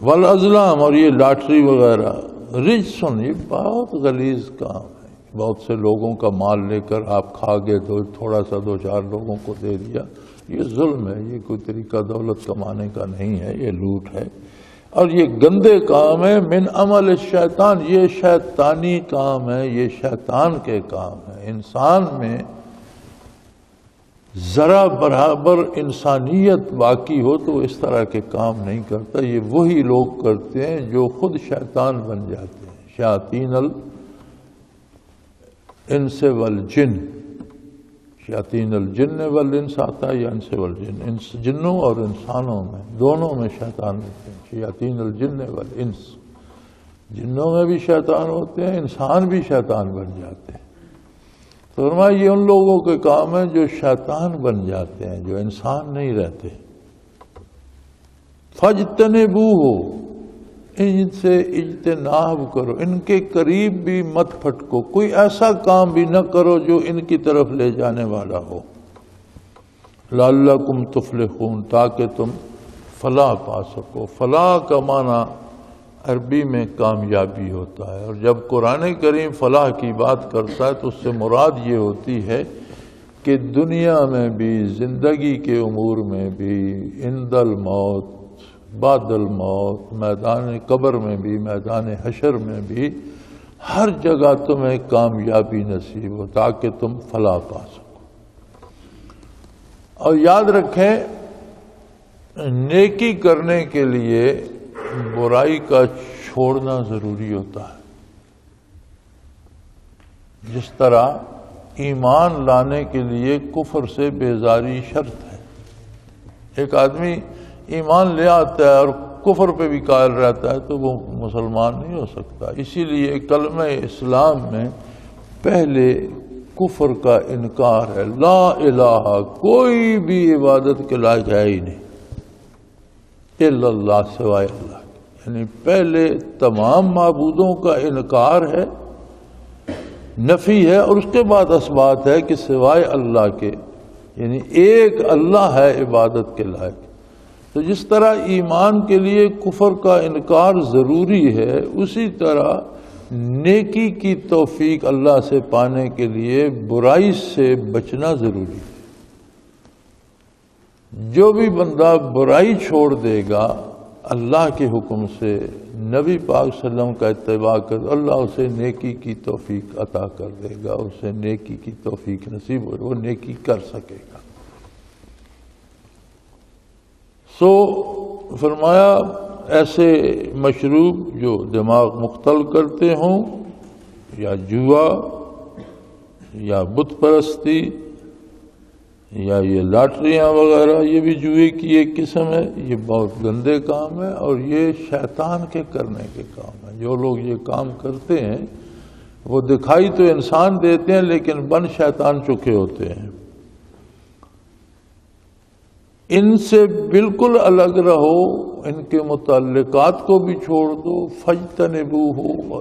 والازلام، اور یہ لاٹری وغیرہ، رجسن، یہ بہت غلیظ کام ہے. بہت سے لوگوں کا مال لے کر آپ کھا گئے تو تھوڑا سا 2-4 لوگوں کو دے دیا، یہ ظلم ہے. یہ کوئی طریقہ دولت کمانے کا نہیں ہے، یہ لوٹ ہے اور یہ گندے کام ہے. من عمل الشیطان، یہ شیطانی کام ہے، یہ شیطان کے کام ہے. انسان میں ذرا برابر انسانیت باقی ہو تو اس طرح کے کام نہیں کرتا. یہ وہی لوگ کرتے ہیں جو خود شیطان بن جاتے ہیں. شیاطین الانس والجن، شیاطین الجن والانس آتا ہے یا انس والجن، جنوں اور انسانوں میں دونوں میں شیطان ہوتے ہیں. شیاطین الجن والانس، جنوں میں بھی شیطان ہوتے ہیں، انسان بھی شیطان بن جاتے ہیں. تو فرمایا یہ ان لوگوں کے کام ہیں جو شیطان بن جاتے ہیں، جو انسان نہیں رہتے. فَاجْتَنِبُوهُ، ان سے اجتناب کرو، ان کے قریب بھی مت پھٹکو، کوئی ایسا کام بھی نہ کرو جو ان کی طرف لے جانے والا ہو. لَعَلَّكُمْ تُفْلِحُونَ، تاکہ تم فلاح پا سکو. فلاح کا معنی عربی میں کامیابی ہوتا ہے، اور جب قرآن کریم فلاح کی بات کرتا ہے تو اس سے مراد یہ ہوتی ہے کہ دنیا میں بھی، زندگی کے امور میں بھی، عند الموت، بعد الموت، میدان قبر میں بھی، میدان حشر میں بھی، ہر جگہ تمہیں کامیابی نصیب ہو تاکہ تم فلاح پا سکو۔ اور یاد رکھیں، نیکی کرنے کے لیے برائی کا چھوڑنا ضروری ہوتا ہے۔ جس طرح ایمان لانے کے لیے کفر سے بیزاری شرط ہے۔ ایک آدمی ایمان لے آتا ہے اور کفر پہ بھی قائل رہتا ہے تو وہ مسلمان نہیں ہو سکتا۔ اسی لیے کلمہ اسلام میں پہلے کفر کا انکار ہے۔ لا الہ، کوئی بھی عبادت کے لائق ہے ہی نہیں الا اللہ، سوائے اللہ کے، یعنی پہلے تمام معبودوں کا انکار ہے، نفی ہے، اور اس کے بعد اثبات ہے کہ سوائے اللہ کے، یعنی ایک اللہ ہے عبادت کے لائق۔ تو جس طرح ایمان کے لیے کفر کا انکار ضروری ہے، اسی طرح نیکی کی توفیق اللہ سے پانے کے لیے برائی سے بچنا ضروری ہے۔ جو بھی بندہ برائی چھوڑ دے گا اللہ کے حکم سے، نبی پاک صلی اللہ علیہ وسلم کا اتباع کر، اللہ اسے نیکی کی توفیق عطا کر دے گا، اسے نیکی کی توفیق نصیب ہو، وہ نیکی کر سکے گا۔ سو فرمایا ایسے مشروب جو دماغ مختل کرتے ہوں، یا جوا، یا بت پرستی، یا یہ لاٹریاں وغیرہ، یہ بھی جوئے کی ایک قسم ہے، یہ بہت گندے کام ہے، اور یہ شیطان کے کرنے کے کام ہے۔ جو لوگ یہ کام کرتے ہیں وہ دکھائی تو انسان دیتے ہیں لیکن بن شیطان چکے ہوتے ہیں۔ ان سے بالکل الگ رہو، ان کے متعلقات کو بھی چھوڑ دو، فاجتنبوہ،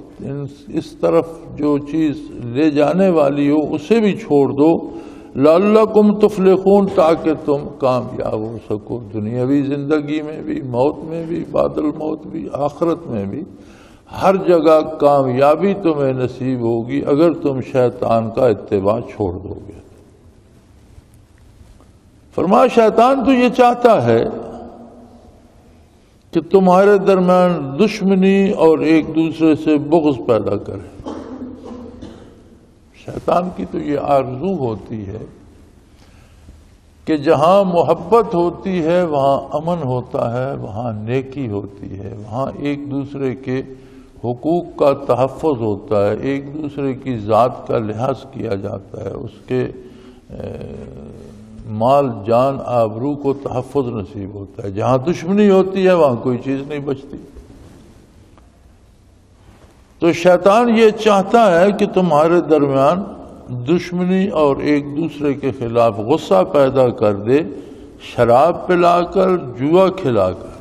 اس طرف جو چیز لے جانے والی ہو اسے بھی چھوڑ دو، لعلکم تفلحون، تاکہ تم کامیاب ہو سکو، دنیاوی زندگی میں بھی، موت میں بھی، بعد الموت بھی، آخرت میں بھی، ہر جگہ کامیابی تمہیں نصیب ہوگی اگر تم شیطان کا اتباع چھوڑ دو گے۔ فرمایا شیطان تو یہ چاہتا ہے کہ تمہارے درمیان دشمنی اور ایک دوسرے سے بغض پیدا کرے۔ شیطان کی تو یہ آرزو ہوتی ہے کہ جہاں محبت ہوتی ہے وہاں امن ہوتا ہے، وہاں نیکی ہوتی ہے، وہاں ایک دوسرے کے حقوق کا تحفظ ہوتا ہے، ایک دوسرے کی ذات کا لحاظ کیا جاتا ہے، اس کے مال جان آبرو کو تحفظ نصیب ہوتا ہے۔ جہاں دشمنی ہوتی ہے وہاں کوئی چیز نہیں بچتی۔ تو شیطان یہ چاہتا ہے کہ تمہارے درمیان دشمنی اور ایک دوسرے کے خلاف غصہ پیدا کر دے، شراب پلا کر، جوا کھلا کر۔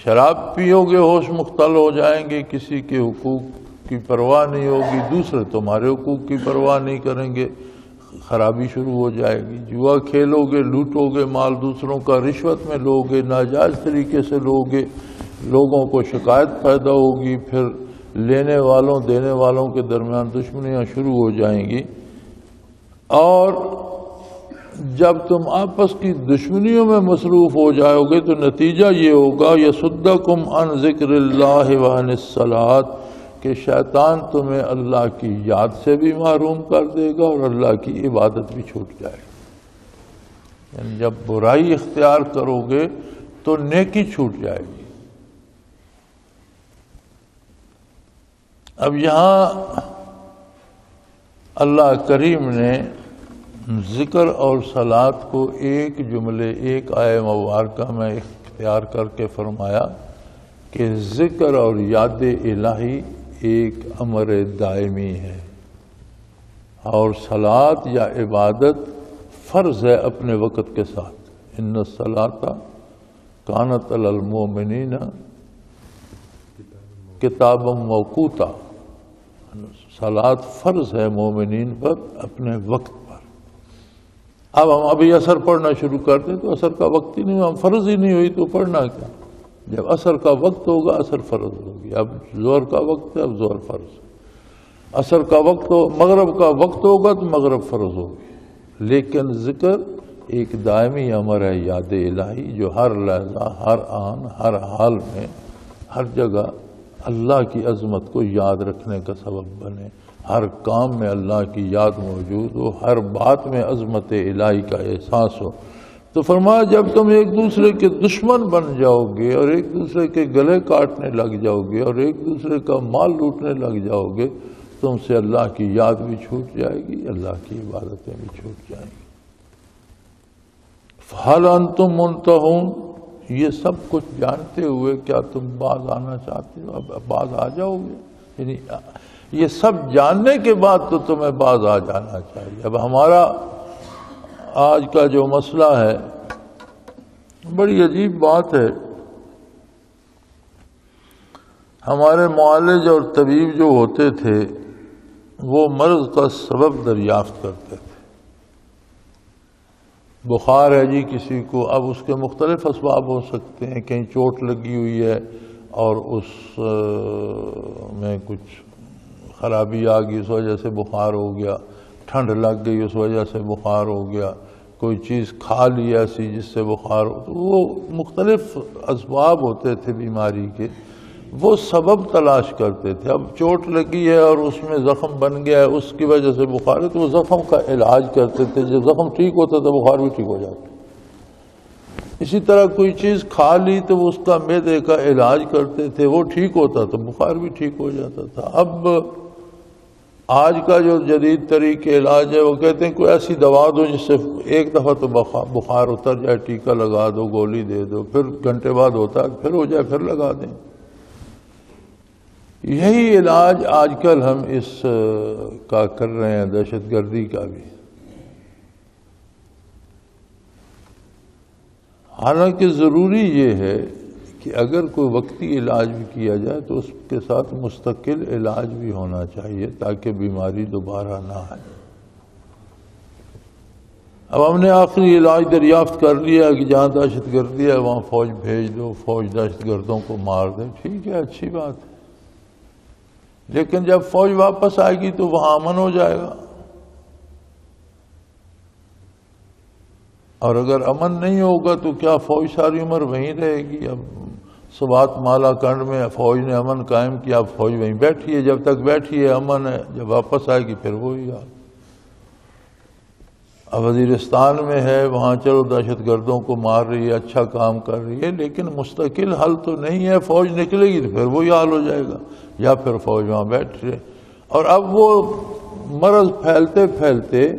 شراب پیو گے ہوش مختل ہو جائیں گے، کسی کے حقوق کی پرواہ نہیں ہوگی، دوسرے تمہارے حقوق کی پرواہ نہیں کریں گے، خرابی شروع ہو جائے گی۔ جوا کھیلو گے، لوٹو گے مال دوسروں کا، رشوت میں لو گے، ناجائز طریقے سے لو گے، لوگوں کو شکایت پیدا ہوگی، پھر لینے والوں دینے والوں کے درمیان دشمنیاں شروع ہو جائیں گی، اور جب تم آپس کی دشمنیوں میں مصروف ہو جاؤ گے تو نتیجہ یہ ہوگا یصدکم عن ذکر اللہ وعن الصلاۃ، کہ شیطان تمہیں اللہ کی یاد سے بھی محروم کر دے گا اور اللہ کی عبادت بھی چھوٹ جائے گی۔ یعنی جب برائی اختیار کرو گے تو نیکی چھوٹ جائے گی۔ اب یہاں اللہ کریم نے ذکر اور صلاۃ کو ایک جملے، ایک آیہ مبارکہ میں اختیار کر کے فرمایا کہ ذکر اور یاد الہی ایک امر دائمی ہے، اور صلاۃ یا عبادت فرض ہے اپنے وقت کے ساتھ۔ ان الصلاۃ کانت علی المؤمنین کتابا موقوتا، صلاۃ فرض ہے مومنین پر اپنے وقت پر۔ اب ہم ابھی اثر پڑھنا شروع کر دیں تو اثر کا وقت ہی نہیں، ہم فرض ہی نہیں ہوئی تو پڑھنا کیا، جب عصر کا وقت ہوگا عصر فرض ہوگی، اب ظہر کا وقت ہے اب ظہر فرض، عصر کا وقت ہو، مغرب کا وقت ہوگا تو مغرب فرض ہوگی۔ لیکن ذکر ایک دائمی امر ہے، یاد الہی، جو ہر لحظہ، ہر آن، ہر حال میں، ہر جگہ اللہ کی عظمت کو یاد رکھنے کا سبب بنے، ہر کام میں اللہ کی یاد موجود ہو، ہر بات میں عظمت الہی کا احساس ہو۔ تو فرمایا جب تم ایک دوسرے کے دشمن بن جاؤ گے اور ایک دوسرے کے گلے کاٹنے لگ جاؤ گے اور ایک دوسرے کا مال لوٹنے لگ جاؤ گے، تم سے اللہ کی یاد بھی چھوٹ جائے گی، اللہ کی عبادتیں بھی چھوٹ جائیں گی۔ فَهَلْ أَنْتُمْ مُنْتَهُونَ، یہ سب کچھ جانتے ہوئے کیا تم باز آنا چاہتے ہو؟ اب باز آ جاؤ گے؟ یعنی یہ سب جاننے کے بعد تو تمہیں باز آ جانا چاہیے۔ اب ہمارا آج کا جو مسئلہ ہے، بڑی عجیب بات ہے، ہمارے معالج اور طبیب جو ہوتے تھے وہ مرض کا سبب دریافت کرتے تھے۔ بخار ہے جی کسی کو، اب اس کے مختلف اسباب ہو سکتے ہیں، کہیں چوٹ لگی ہوئی ہے اور اس میں کچھ خرابی آ گئی، اس وجہ سے بخار ہو گیا، ٹھنڈ لگ گئی اس وجہ سے بخار ہو گیا، کوئی چیز کھا لی ایسی جس سے بخار ہو، تو وہ مختلف اسباب ہوتے تھے بیماری کے، وہ سبب تلاش کرتے تھے۔ اب چوٹ لگی ہے اور اس میں زخم بن گیا ہے، اس کی وجہ سے بخار ہے، تو وہ زخم کا علاج کرتے تھے، جب زخم ٹھیک ہوتا تھا بخار بھی ٹھیک ہو جاتا۔ اسی طرح کوئی چیز کھا لی تو وہ اس کا معدے کا علاج کرتے تھے، وہ ٹھیک ہوتا تو بخار بھی ٹھیک ہو جاتا تھا۔ اب آج کا جو جدید طریقے علاج ہے، وہ کہتے ہیں کوئی ایسی دوا دو جس سے ایک دفعہ تو بخار اتر جائے، ٹیکا لگا دو، گولی دے دو، پھر گھنٹے بعد ہوتا ہے پھر ہو جائے، پھر لگا دیں۔ یہی علاج آج کل ہم اس کا کر رہے ہیں، دہشت گردی کا بھی۔ حالانکہ ضروری یہ ہے کہ اگر کوئی وقتی علاج بھی کیا جائے تو اس کے ساتھ مستقل علاج بھی ہونا چاہیے تاکہ بیماری دوبارہ نہ آئے۔ اب ہم نے آخری علاج دریافت کر لیا کہ جہاں دہشت گردی ہے وہاں فوج بھیج دو، فوج دہشت گردوں کو مار دے، ٹھیک ہے، اچھی بات ہے، لیکن جب فوج واپس آئے گی تو وہاں امن ہو جائے گا، اور اگر امن نہیں ہوگا تو کیا فوج ساری عمر وہیں رہے گی؟ اب سوات مالا کنڈ میں فوج نے امن قائم کیا، اب فوج وہیں بیٹھی ہے، جب تک بیٹھی ہے امن ہے، جب واپس آئے گی پھر وہی حال۔ اب وزیرستان میں ہے، وہاں چلو دہشت گردوں کو مار رہی ہے، اچھا کام کر رہی ہے، لیکن مستقل حل تو نہیں ہے، فوج نکلے گی تو پھر وہی حال ہو جائے گا، یا پھر فوج وہاں بیٹھ رہے۔ اور اب وہ مرض پھیلتے پھیلتے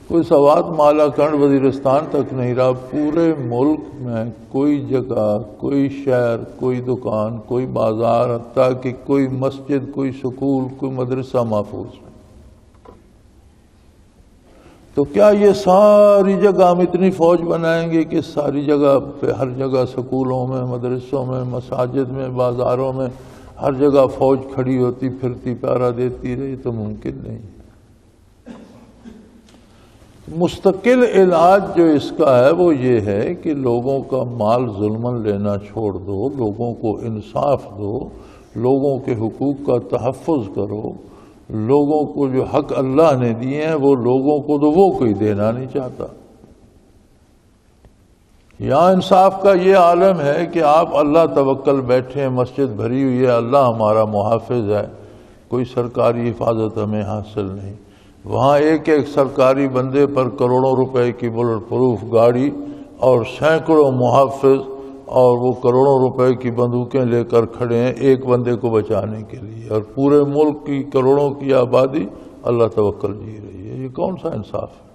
کوئی سوات مالا کنڈ وزیرستان تک نہیں رہا، پورے ملک میں کوئی جگہ، کوئی شہر، کوئی دکان، کوئی بازار، حتیٰ کہ کوئی مسجد، کوئی سکول، کوئی مدرسہ محفوظ نہیں۔ تو کیا یہ ساری جگہ ہم اتنی فوج بنائیں گے کہ ساری جگہ پہ، ہر جگہ سکولوں میں، مدرسوں میں، مساجد میں، بازاروں میں، ہر جگہ فوج کھڑی ہوتی پھرتی پہرا دیتی رہی؟ تو ممکن نہیں۔ مستقل علاج جو اس کا ہے وہ یہ ہے کہ لوگوں کا مال ظلماً لینا چھوڑ دو، لوگوں کو انصاف دو، لوگوں کے حقوق کا تحفظ کرو، لوگوں کو جو حق اللہ نے دیے ہیں وہ لوگوں کو تو وہ کوئی دینا نہیں چاہتا۔ یہاں انصاف کا یہ عالم ہے کہ آپ اللہ توکل بیٹھے ہیں، مسجد بھری ہوئی ہے، اللہ ہمارا محافظ ہے، کوئی سرکاری حفاظت ہمیں حاصل نہیں۔ وہاں ایک ایک سرکاری بندے پر کروڑوں روپے کی بلٹ پروف گاڑی اور سینکڑوں محافظ، اور وہ کروڑوں روپے کی بندوقیں لے کر کھڑے ہیں ایک بندے کو بچانے کے لیے، اور پورے ملک کی کروڑوں کی آبادی اللہ توکل جی رہی ہے۔ یہ کون سا انصاف ہے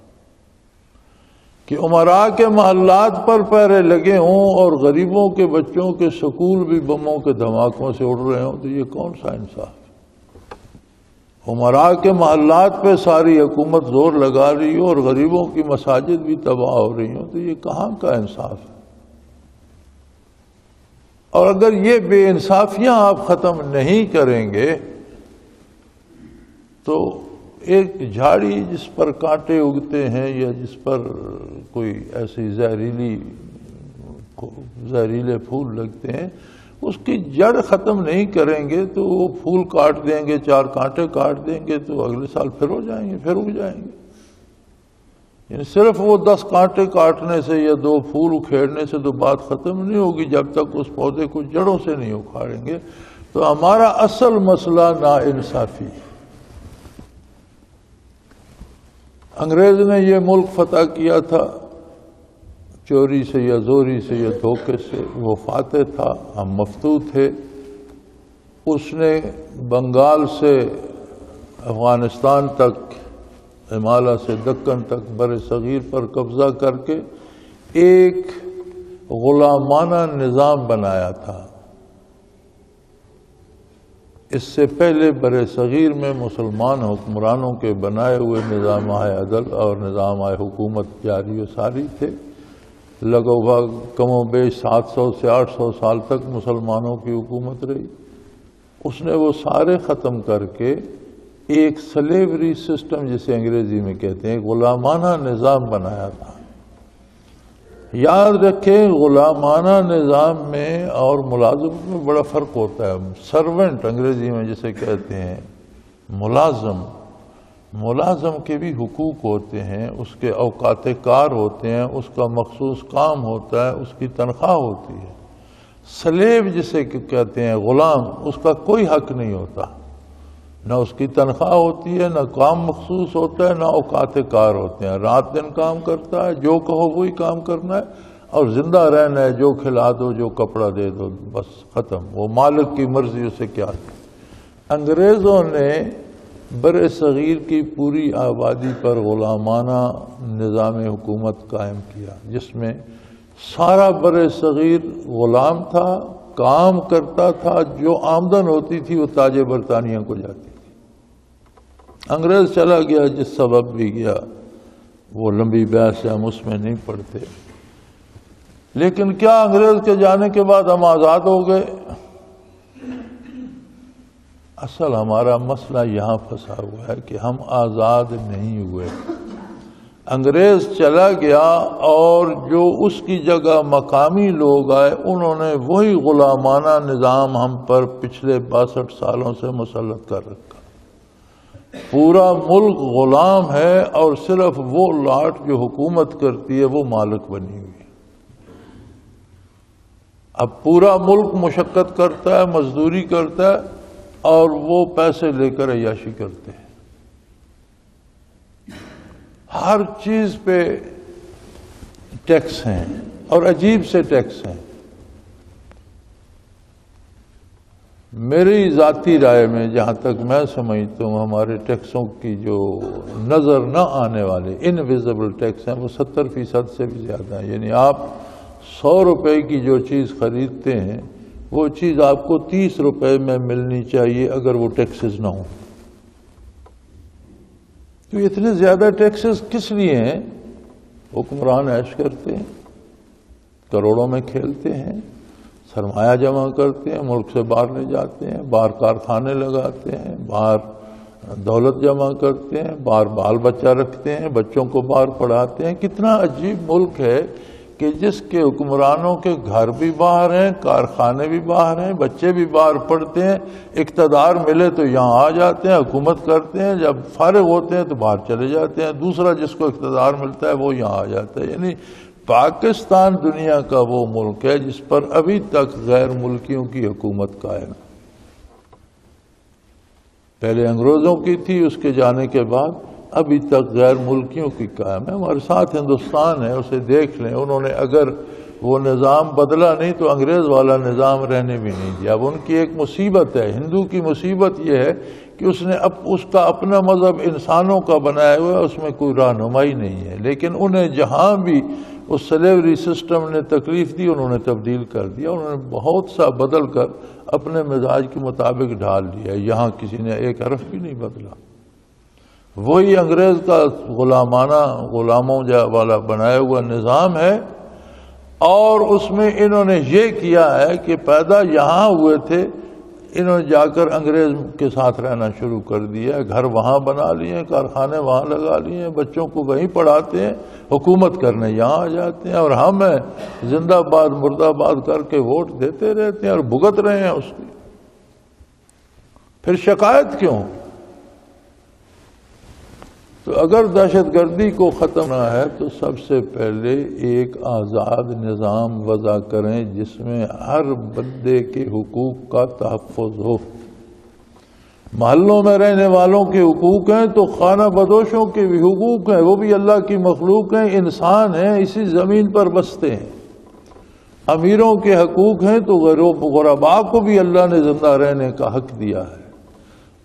کہ امراء کے محلات پر پہرے لگے ہوں اور غریبوں کے بچوں کے سکول بھی بموں کے دھماکوں سے اڑ رہے ہوں؟ تو یہ کون سا انصاف ہے؟ امراء کے محلات پہ ساری حکومت زور لگا رہی ہو اور غریبوں کی مساجد بھی تباہ ہو رہی ہوں، تو یہ کہاں کا انصاف ہے؟ اور اگر یہ بے انصافیاں آپ ختم نہیں کریں گے تو ایک جھاڑی جس پر کانٹے اگتے ہیں یا جس پر کوئی ایسی زہریلی کو زہریلے پھول لگتے ہیں، اس کی جڑ ختم نہیں کریں گے تو وہ پھول کاٹ دیں گے، 4 کانٹے کاٹ دیں گے تو اگلے سال پھر ہو جائیں گے، پھر اگ جائیں گے۔ یعنی صرف وہ 10 کانٹے کاٹنے سے یا 2 پھول اکھیڑنے سے تو بات ختم نہیں ہوگی جب تک اس پودے کو جڑوں سے نہیں اکھاڑیں گے۔ تو ہمارا اصل مسئلہ ناانصافی۔ انگریز نے یہ ملک فتح کیا تھا چوری سے یا زوری سے یا دھوکے سے، وہ فاتح تھا، ہم مفتوح تھے۔ اس نے بنگال سے افغانستان تک، ہمالیہ سے دکن تک بر صغیر پر قبضہ کر کے ایک غلامانہ نظام بنایا تھا۔ اس سے پہلے بر صغیر میں مسلمان حکمرانوں کے بنائے ہوئے نظام عدل اور نظام حکومت جاری و ساری تھے۔ لگ بھگ کم و بیش 700 سے 800 سال تک مسلمانوں کی حکومت رہی۔ اس نے وہ سارے ختم کر کے ایک سلیوری سسٹم جسے انگریزی میں کہتے ہیں، غلامانہ نظام بنایا تھا۔ یاد رکھیں غلامانہ نظام میں اور ملازمت میں بڑا فرق ہوتا ہے۔ سرونٹ انگریزی میں جسے کہتے ہیں، ملازم کے بھی حقوق ہوتے ہیں، اس کے اوقات کار ہوتے ہیں، اس کا مخصوص کام ہوتا ہے، اس کی تنخواہ ہوتی ہے۔ سلیو جسے کہتے ہیں، غلام، اس کا کوئی حق نہیں ہوتا، نہ اس کی تنخواہ ہوتی ہے، نہ کام مخصوص ہوتا ہے، نہ اوقات کار ہوتے ہیں۔ رات دن کام کرتا ہے، جو کہو وہی کام کرنا ہے، اور زندہ رہنا ہے، جو کھلا دو، جو کپڑا دے دو، بس ختم۔ وہ مالک کی مرضی، اسے کیا ہے۔ انگریزوں نے بر صغیر کی پوری آبادی پر غلامانہ نظام حکومت قائم کیا، جس میں سارا بر صغیر غلام تھا، کام کرتا تھا، جو آمدن ہوتی تھی وہ تاج برطانیہ کو جاتی تھی۔ انگریز چلا گیا جس سبب بھی گیا، وہ لمبی بحث ہے، ہم اس میں نہیں پڑتے۔ لیکن کیا انگریز کے جانے کے بعد ہم آزاد ہو گئے؟ اصل ہمارا مسئلہ یہاں پھنسا ہوا ہے کہ ہم آزاد نہیں ہوئے۔ انگریز چلا گیا اور جو اس کی جگہ مقامی لوگ آئے، انہوں نے وہی غلامانہ نظام ہم پر پچھلے 62 سالوں سے مسلط کر رکھا۔ پورا ملک غلام ہے اور صرف وہ لاٹ جو حکومت کرتی ہے وہ مالک بنی ہوئی ہے۔ اب پورا ملک مشقت کرتا ہے، مزدوری کرتا ہے، اور وہ پیسے لے کر عیاشی کرتے ہیں۔ ہر چیز پہ ٹیکس ہیں اور عجیب سے ٹیکس ہیں۔ میری ذاتی رائے میں جہاں تک میں سمجھتا ہوں، ہمارے ٹیکسوں کی جو نظر نہ آنے والے انویزیبل ٹیکس ہیں وہ 70% سے بھی زیادہ ہیں۔ یعنی آپ 100 روپے کی جو چیز خریدتے ہیں، وہ چیز آپ کو 30 روپے میں ملنی چاہیے اگر وہ ٹیکسز نہ ہوں۔ تو اتنے زیادہ ٹیکسز کس لیے ہیں؟ حکمران عیش کرتے ہیں، کروڑوں میں کھیلتے ہیں، سرمایہ جمع کرتے ہیں، ملک سے باہر لے جاتے ہیں، باہر کارخانے لگاتے ہیں، باہر دولت جمع کرتے ہیں، باہر بال بچہ رکھتے ہیں، بچوں کو باہر پڑھاتے ہیں۔ کتنا عجیب ملک ہے کہ جس کے حکمرانوں کے گھر بھی باہر ہیں، کارخانے بھی باہر ہیں، بچے بھی باہر پڑھتے ہیں، اقتدار ملے تو یہاں آ جاتے ہیں، حکومت کرتے ہیں، جب فارغ ہوتے ہیں تو باہر چلے جاتے ہیں، دوسرا جس کو اقتدار ملتا ہے وہ یہاں آ جاتا ہے۔ یعنی پاکستان دنیا کا وہ ملک ہے جس پر ابھی تک غیر ملکیوں کی حکومت قائم ہے۔ پہلے انگریزوں کی تھی، اس کے جانے کے بعد ابھی تک غیر ملکیوں کی قائم ہے۔ ہمارے ساتھ ہندوستان ہے، اسے دیکھ لیں، انہوں نے اگر وہ نظام بدلا نہیں تو انگریز والا نظام رہنے بھی نہیں دیا۔ اب ان کی ایک مصیبت ہے، ہندو کی مصیبت یہ ہے کہ اس کا اپنا مذہب انسانوں کا بنایا ہوا ہے، اس میں کوئی رہنمائی نہیں ہے، لیکن انہیں جہاں بھی اس سلیوری سسٹم نے تکلیف دی انہوں نے تبدیل کر دیا، انہوں نے بہت سا بدل کر اپنے مزاج کے مطابق ڈھال دیا۔ یہاں کسی نے ایک حرف بھی نہیں بدلا۔ وہی انگریز کا غلاموں والا بنایا ہوا نظام ہے، اور اس میں انہوں نے یہ کیا ہے کہ پیدا یہاں ہوئے تھے، انہوں نے جا کر انگریز کے ساتھ رہنا شروع کر دیا، گھر وہاں بنا لیے، کارخانے وہاں لگا لیے، بچوں کو وہیں پڑھاتے ہیں، حکومت کرنے یہاں آ جاتے ہیں، اور ہم زندہ باد مردہ باد کر کے ووٹ دیتے رہتے ہیں اور بھگت رہے ہیں اس کی۔ پھر شکایت کیوں؟ تو اگر دہشت گردی کو ختم کرنا ہے تو سب سے پہلے ایک آزاد نظام وضع کریں جس میں ہر بندے کے حقوق کا تحفظ ہو۔ محلوں میں رہنے والوں کے حقوق ہیں تو خانہ بدوشوں کے بھی حقوق ہیں، وہ بھی اللہ کی مخلوق ہیں، انسان ہیں، اسی زمین پر بستے ہیں۔ امیروں کے حقوق ہیں تو غرباء کو بھی اللہ نے زندہ رہنے کا حق دیا ہے۔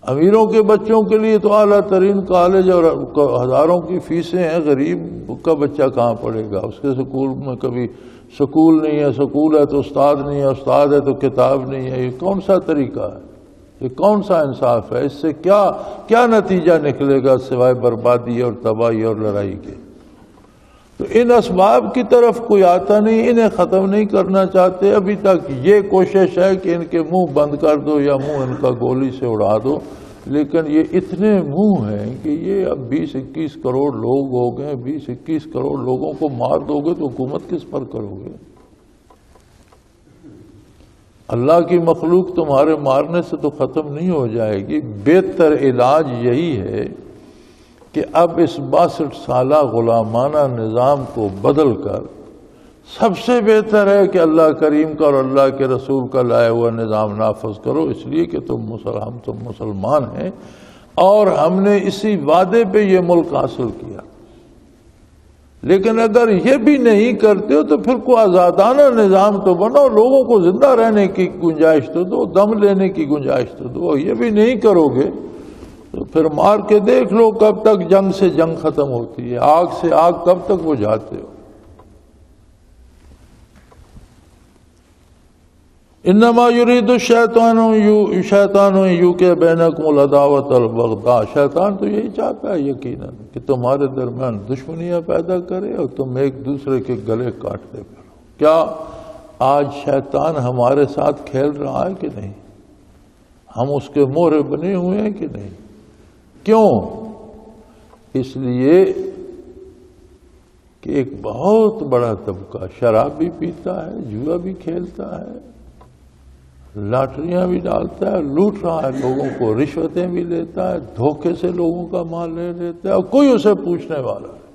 امیروں کے بچوں کے لیے تو اعلیٰ ترین کالج اور ہزاروں کی فیسیں ہیں، غریب کا بچہ کہاں پڑھے گا؟ اس کے سکول میں کبھی سکول نہیں ہے، سکول ہے تو استاد نہیں ہے، استاد ہے تو کتاب نہیں ہے۔ یہ کون سا طریقہ ہے؟ یہ کون سا انصاف ہے؟ اس سے کیا نتیجہ نکلے گا سوائے بربادی اور تباہی اور لڑائی کے؟ تو ان اسباب کی طرف کوئی آتا نہیں، انہیں ختم نہیں کرنا چاہتے۔ ابھی تک یہ کوشش ہے کہ ان کے منہ بند کر دو یا منہ ان کا گولی سے اڑا دو، لیکن یہ اتنے منہ ہیں کہ یہ اب 20-21 کروڑ لوگ ہو گئے، 20-21 کروڑ لوگوں کو مار دو گے تو حکومت کس پر کرو گے؟ اللہ کی مخلوق تمہارے مارنے سے تو ختم نہیں ہو جائے گی۔ بہتر علاج یہی ہے کہ اب اس 62 سالہ غلامانہ نظام کو بدل کر سب سے بہتر ہے کہ اللہ کریم کا اور اللہ کے رسول کا لایا ہوا نظام نافذ کرو، اس لیے کہ تم مسلمان ہیں اور ہم نے اسی وعدے پہ یہ ملک حاصل کیا۔ لیکن اگر یہ بھی نہیں کرتے ہو تو پھر کوئی آزادانہ نظام تو بناؤ، لوگوں کو زندہ رہنے کی گنجائش تو دو، دم لینے کی گنجائش تو دو۔ یہ بھی نہیں کرو گے تو پھر مار کے دیکھ لو کب تک جنگ سے جنگ ختم ہوتی ہے، آگ سے آگ کب تک بجھاتے ہو۔ انما یرید الشیطان یوقع بینکم العداوۃ والبغضاء، شیطان تو یہی چاہتا ہے یقیناً کہ تمہارے درمیان دشمنیاں پیدا کرے اور تم ایک دوسرے کے گلے کاٹتے پھرو۔ کیا آج شیطان ہمارے ساتھ کھیل رہا ہے کہ نہیں؟ ہم اس کے مورے بنے ہوئے ہیں کہ نہیں؟ کیوں؟ اس لیے کہ ایک بہت بڑا طبقہ شراب بھی پیتا ہے، جوا بھی کھیلتا ہے، لاٹریاں بھی ڈالتا ہے، لوٹ رہا ہے لوگوں کو، رشوتیں بھی لیتا ہے، دھوکے سے لوگوں کا مال لے لیتا ہے، اور کوئی اسے پوچھنے والا ہے،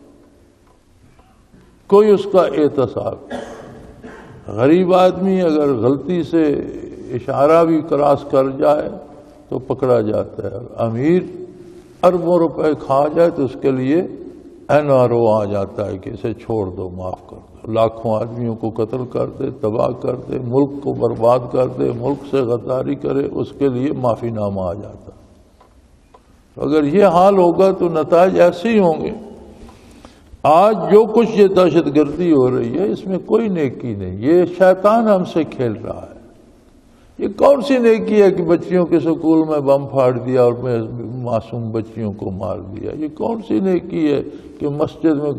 کوئی اس کا احتساب۔ غریب آدمی اگر غلطی سے اشارہ بھی کراس کر جائے تو پکڑا جاتا ہے، امیر اربوں روپے کھا جائے تو اس کے لیے NRO آ جاتا ہے کہ اسے چھوڑ دو، معاف کر دو۔ لاکھوں آدمیوں کو قتل کر دے، تباہ کر دے، ملک کو برباد کر دے، ملک سے غداری کرے، اس کے لیے معافی نامہ آ جاتا ہے۔ اگر یہ حال ہوگا تو نتائج ایسے ہی ہوں گے۔ آج جو کچھ یہ دہشت گردی ہو رہی ہے اس میں کوئی نیکی نہیں، یہ شیطان ہم سے کھیل رہا ہے۔ یہ کون سی نیکی ہے کہ بچیوں کے سکول میں بم پھاڑ دیا اور معصوم بچیوں کو مار دیا؟ یہ کون سی نیکی ہے کہ مسجد میں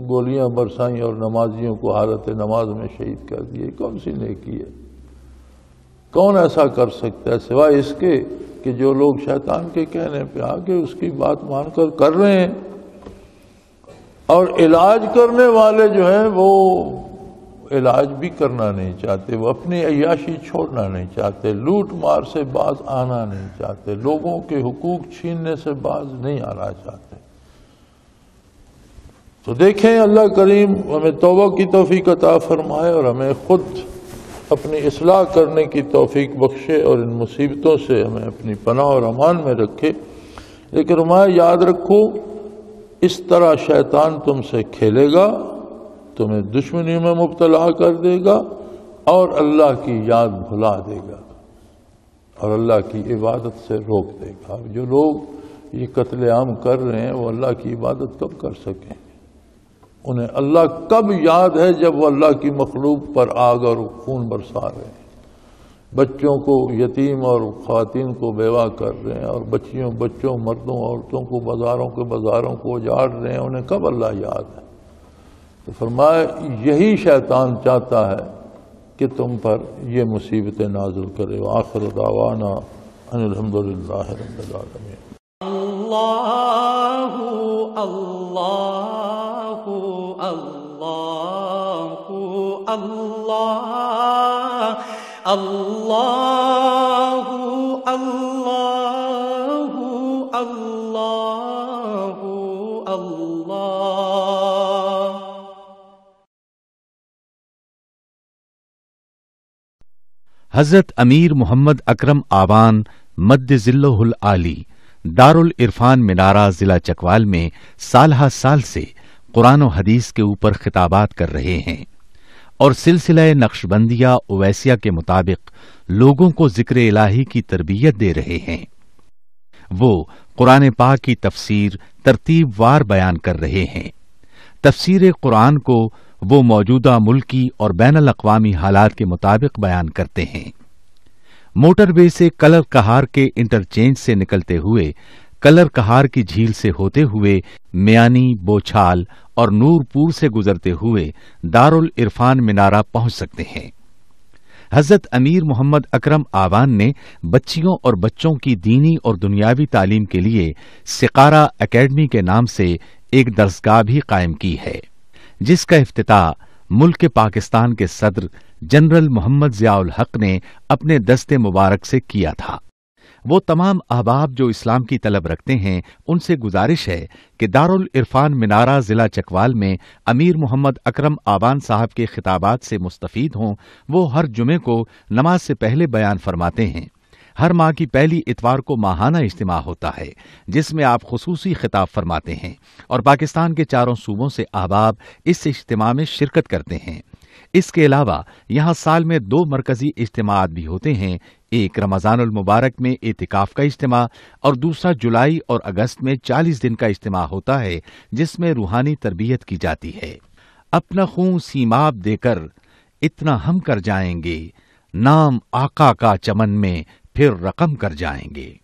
گولیاں برسائیں اور نمازیوں کو حالت نماز میں شہید کر دیا؟ یہ کون سی نیکی ہے؟ کون ایسا کر سکتا ہے سوائے اس کے کہ جو لوگ شیطان کے کہنے پہ آگے اس کی بات مان کر رہے ہیں؟ اور علاج کرنے والے جو ہیں وہ علاج بھی کرنا نہیں چاہتے، وہ اپنی عیاشی چھوڑنا نہیں چاہتے، لوٹ مار سے باز آنا نہیں چاہتے، لوگوں کے حقوق چھیننے سے باز نہیں آنا چاہتے۔ تو دیکھیں اللہ کریم ہمیں توبہ کی توفیق عطا فرمائے اور ہمیں خود اپنی اصلاح کرنے کی توفیق بخشے اور ان مصیبتوں سے ہمیں اپنی پناہ اور امان میں رکھے۔ لیکن ہمیں یاد رکھو اس طرح شیطان تم سے کھیلے گا، تمہیں دشمنی میں مبتلا کر دے گا اور اللہ کی یاد بھلا دے گا اور اللہ کی عبادت سے روک دے گا۔ جو لوگ یہ قتل عام کر رہے ہیں وہ اللہ کی عبادت کب کر سکیں گے؟ انہیں اللہ کب یاد ہے جب وہ اللہ کی مخلوق پر آگ اور خون برسا رہے ہیں، بچوں کو یتیم اور خواتین کو بیوہ کر رہے ہیں اور بچوں مردوں عورتوں کو بازاروں کو اجاڑ رہے ہیں، انہیں کب اللہ یاد ہے؟ تو فرمایا یہی شیطان چاہتا ہے کہ تم پر یہ مصیبتیں نازل کرے. وآخر دعوانا ان الحمدللہ رب العالمین. اللہ اللہ اللہ اللہ اللہ اللہ اللہ اللہ. حضرت امیر محمد اکرم آوان مد ذلہ العالی دارالعرفان منارہ ضلع چکوال میں سالہ سال سے قرآن و حدیث کے اوپر خطابات کر رہے ہیں اور سلسلہ نقشبندیہ اویسیہ کے مطابق لوگوں کو ذکر الہی کی تربیت دے رہے ہیں. وہ قرآن پاک کی تفسیر ترتیب وار بیان کر رہے ہیں. تفسیر قرآن کو وہ موجودہ ملکی اور بین الاقوامی حالات کے مطابق بیان کرتے ہیں. موٹر وے سے کلر کہار کے انٹرچینج سے نکلتے ہوئے کلر کہار کی جھیل سے ہوتے ہوئے میانی، بوچھال اور نور پور سے گزرتے ہوئے دارالعرفان منارہ پہنچ سکتے ہیں. حضرت امیر محمد اکرم آوان نے بچیوں اور بچوں کی دینی اور دنیاوی تعلیم کے لیے سقارہ اکیڈمی کے نام سے ایک درسگاہ بھی قائم کی ہے، جس کا افتتاح ملک پاکستان کے صدر جنرل محمد ضیاء الحق نے اپنے دست مبارک سے کیا تھا. وہ تمام احباب جو اسلام کی طلب رکھتے ہیں ان سے گزارش ہے کہ دارالعرفان منارہ ضلع چکوال میں امیر محمد اکرم آوان صاحب کے خطابات سے مستفید ہوں. وہ ہر جمعے کو نماز سے پہلے بیان فرماتے ہیں. ہر ماہ کی پہلی اتوار کو ماہانہ اجتماع ہوتا ہے جس میں آپ خصوصی خطاب فرماتے ہیں اور پاکستان کے چاروں صوبوں سے احباب اس اجتماع میں شرکت کرتے ہیں. اس کے علاوہ یہاں سال میں 2 مرکزی اجتماعات بھی ہوتے ہیں، ایک رمضان المبارک میں اعتکاف کا اجتماع اور دوسرا جولائی اور اگست میں 40 دن کا اجتماع ہوتا ہے جس میں روحانی تربیت کی جاتی ہے. اپنا خون سیماب دے کر اتنا ہم کر جائیں گے، نام آقا کا چمن میں پھر رقم کر جائیں گے.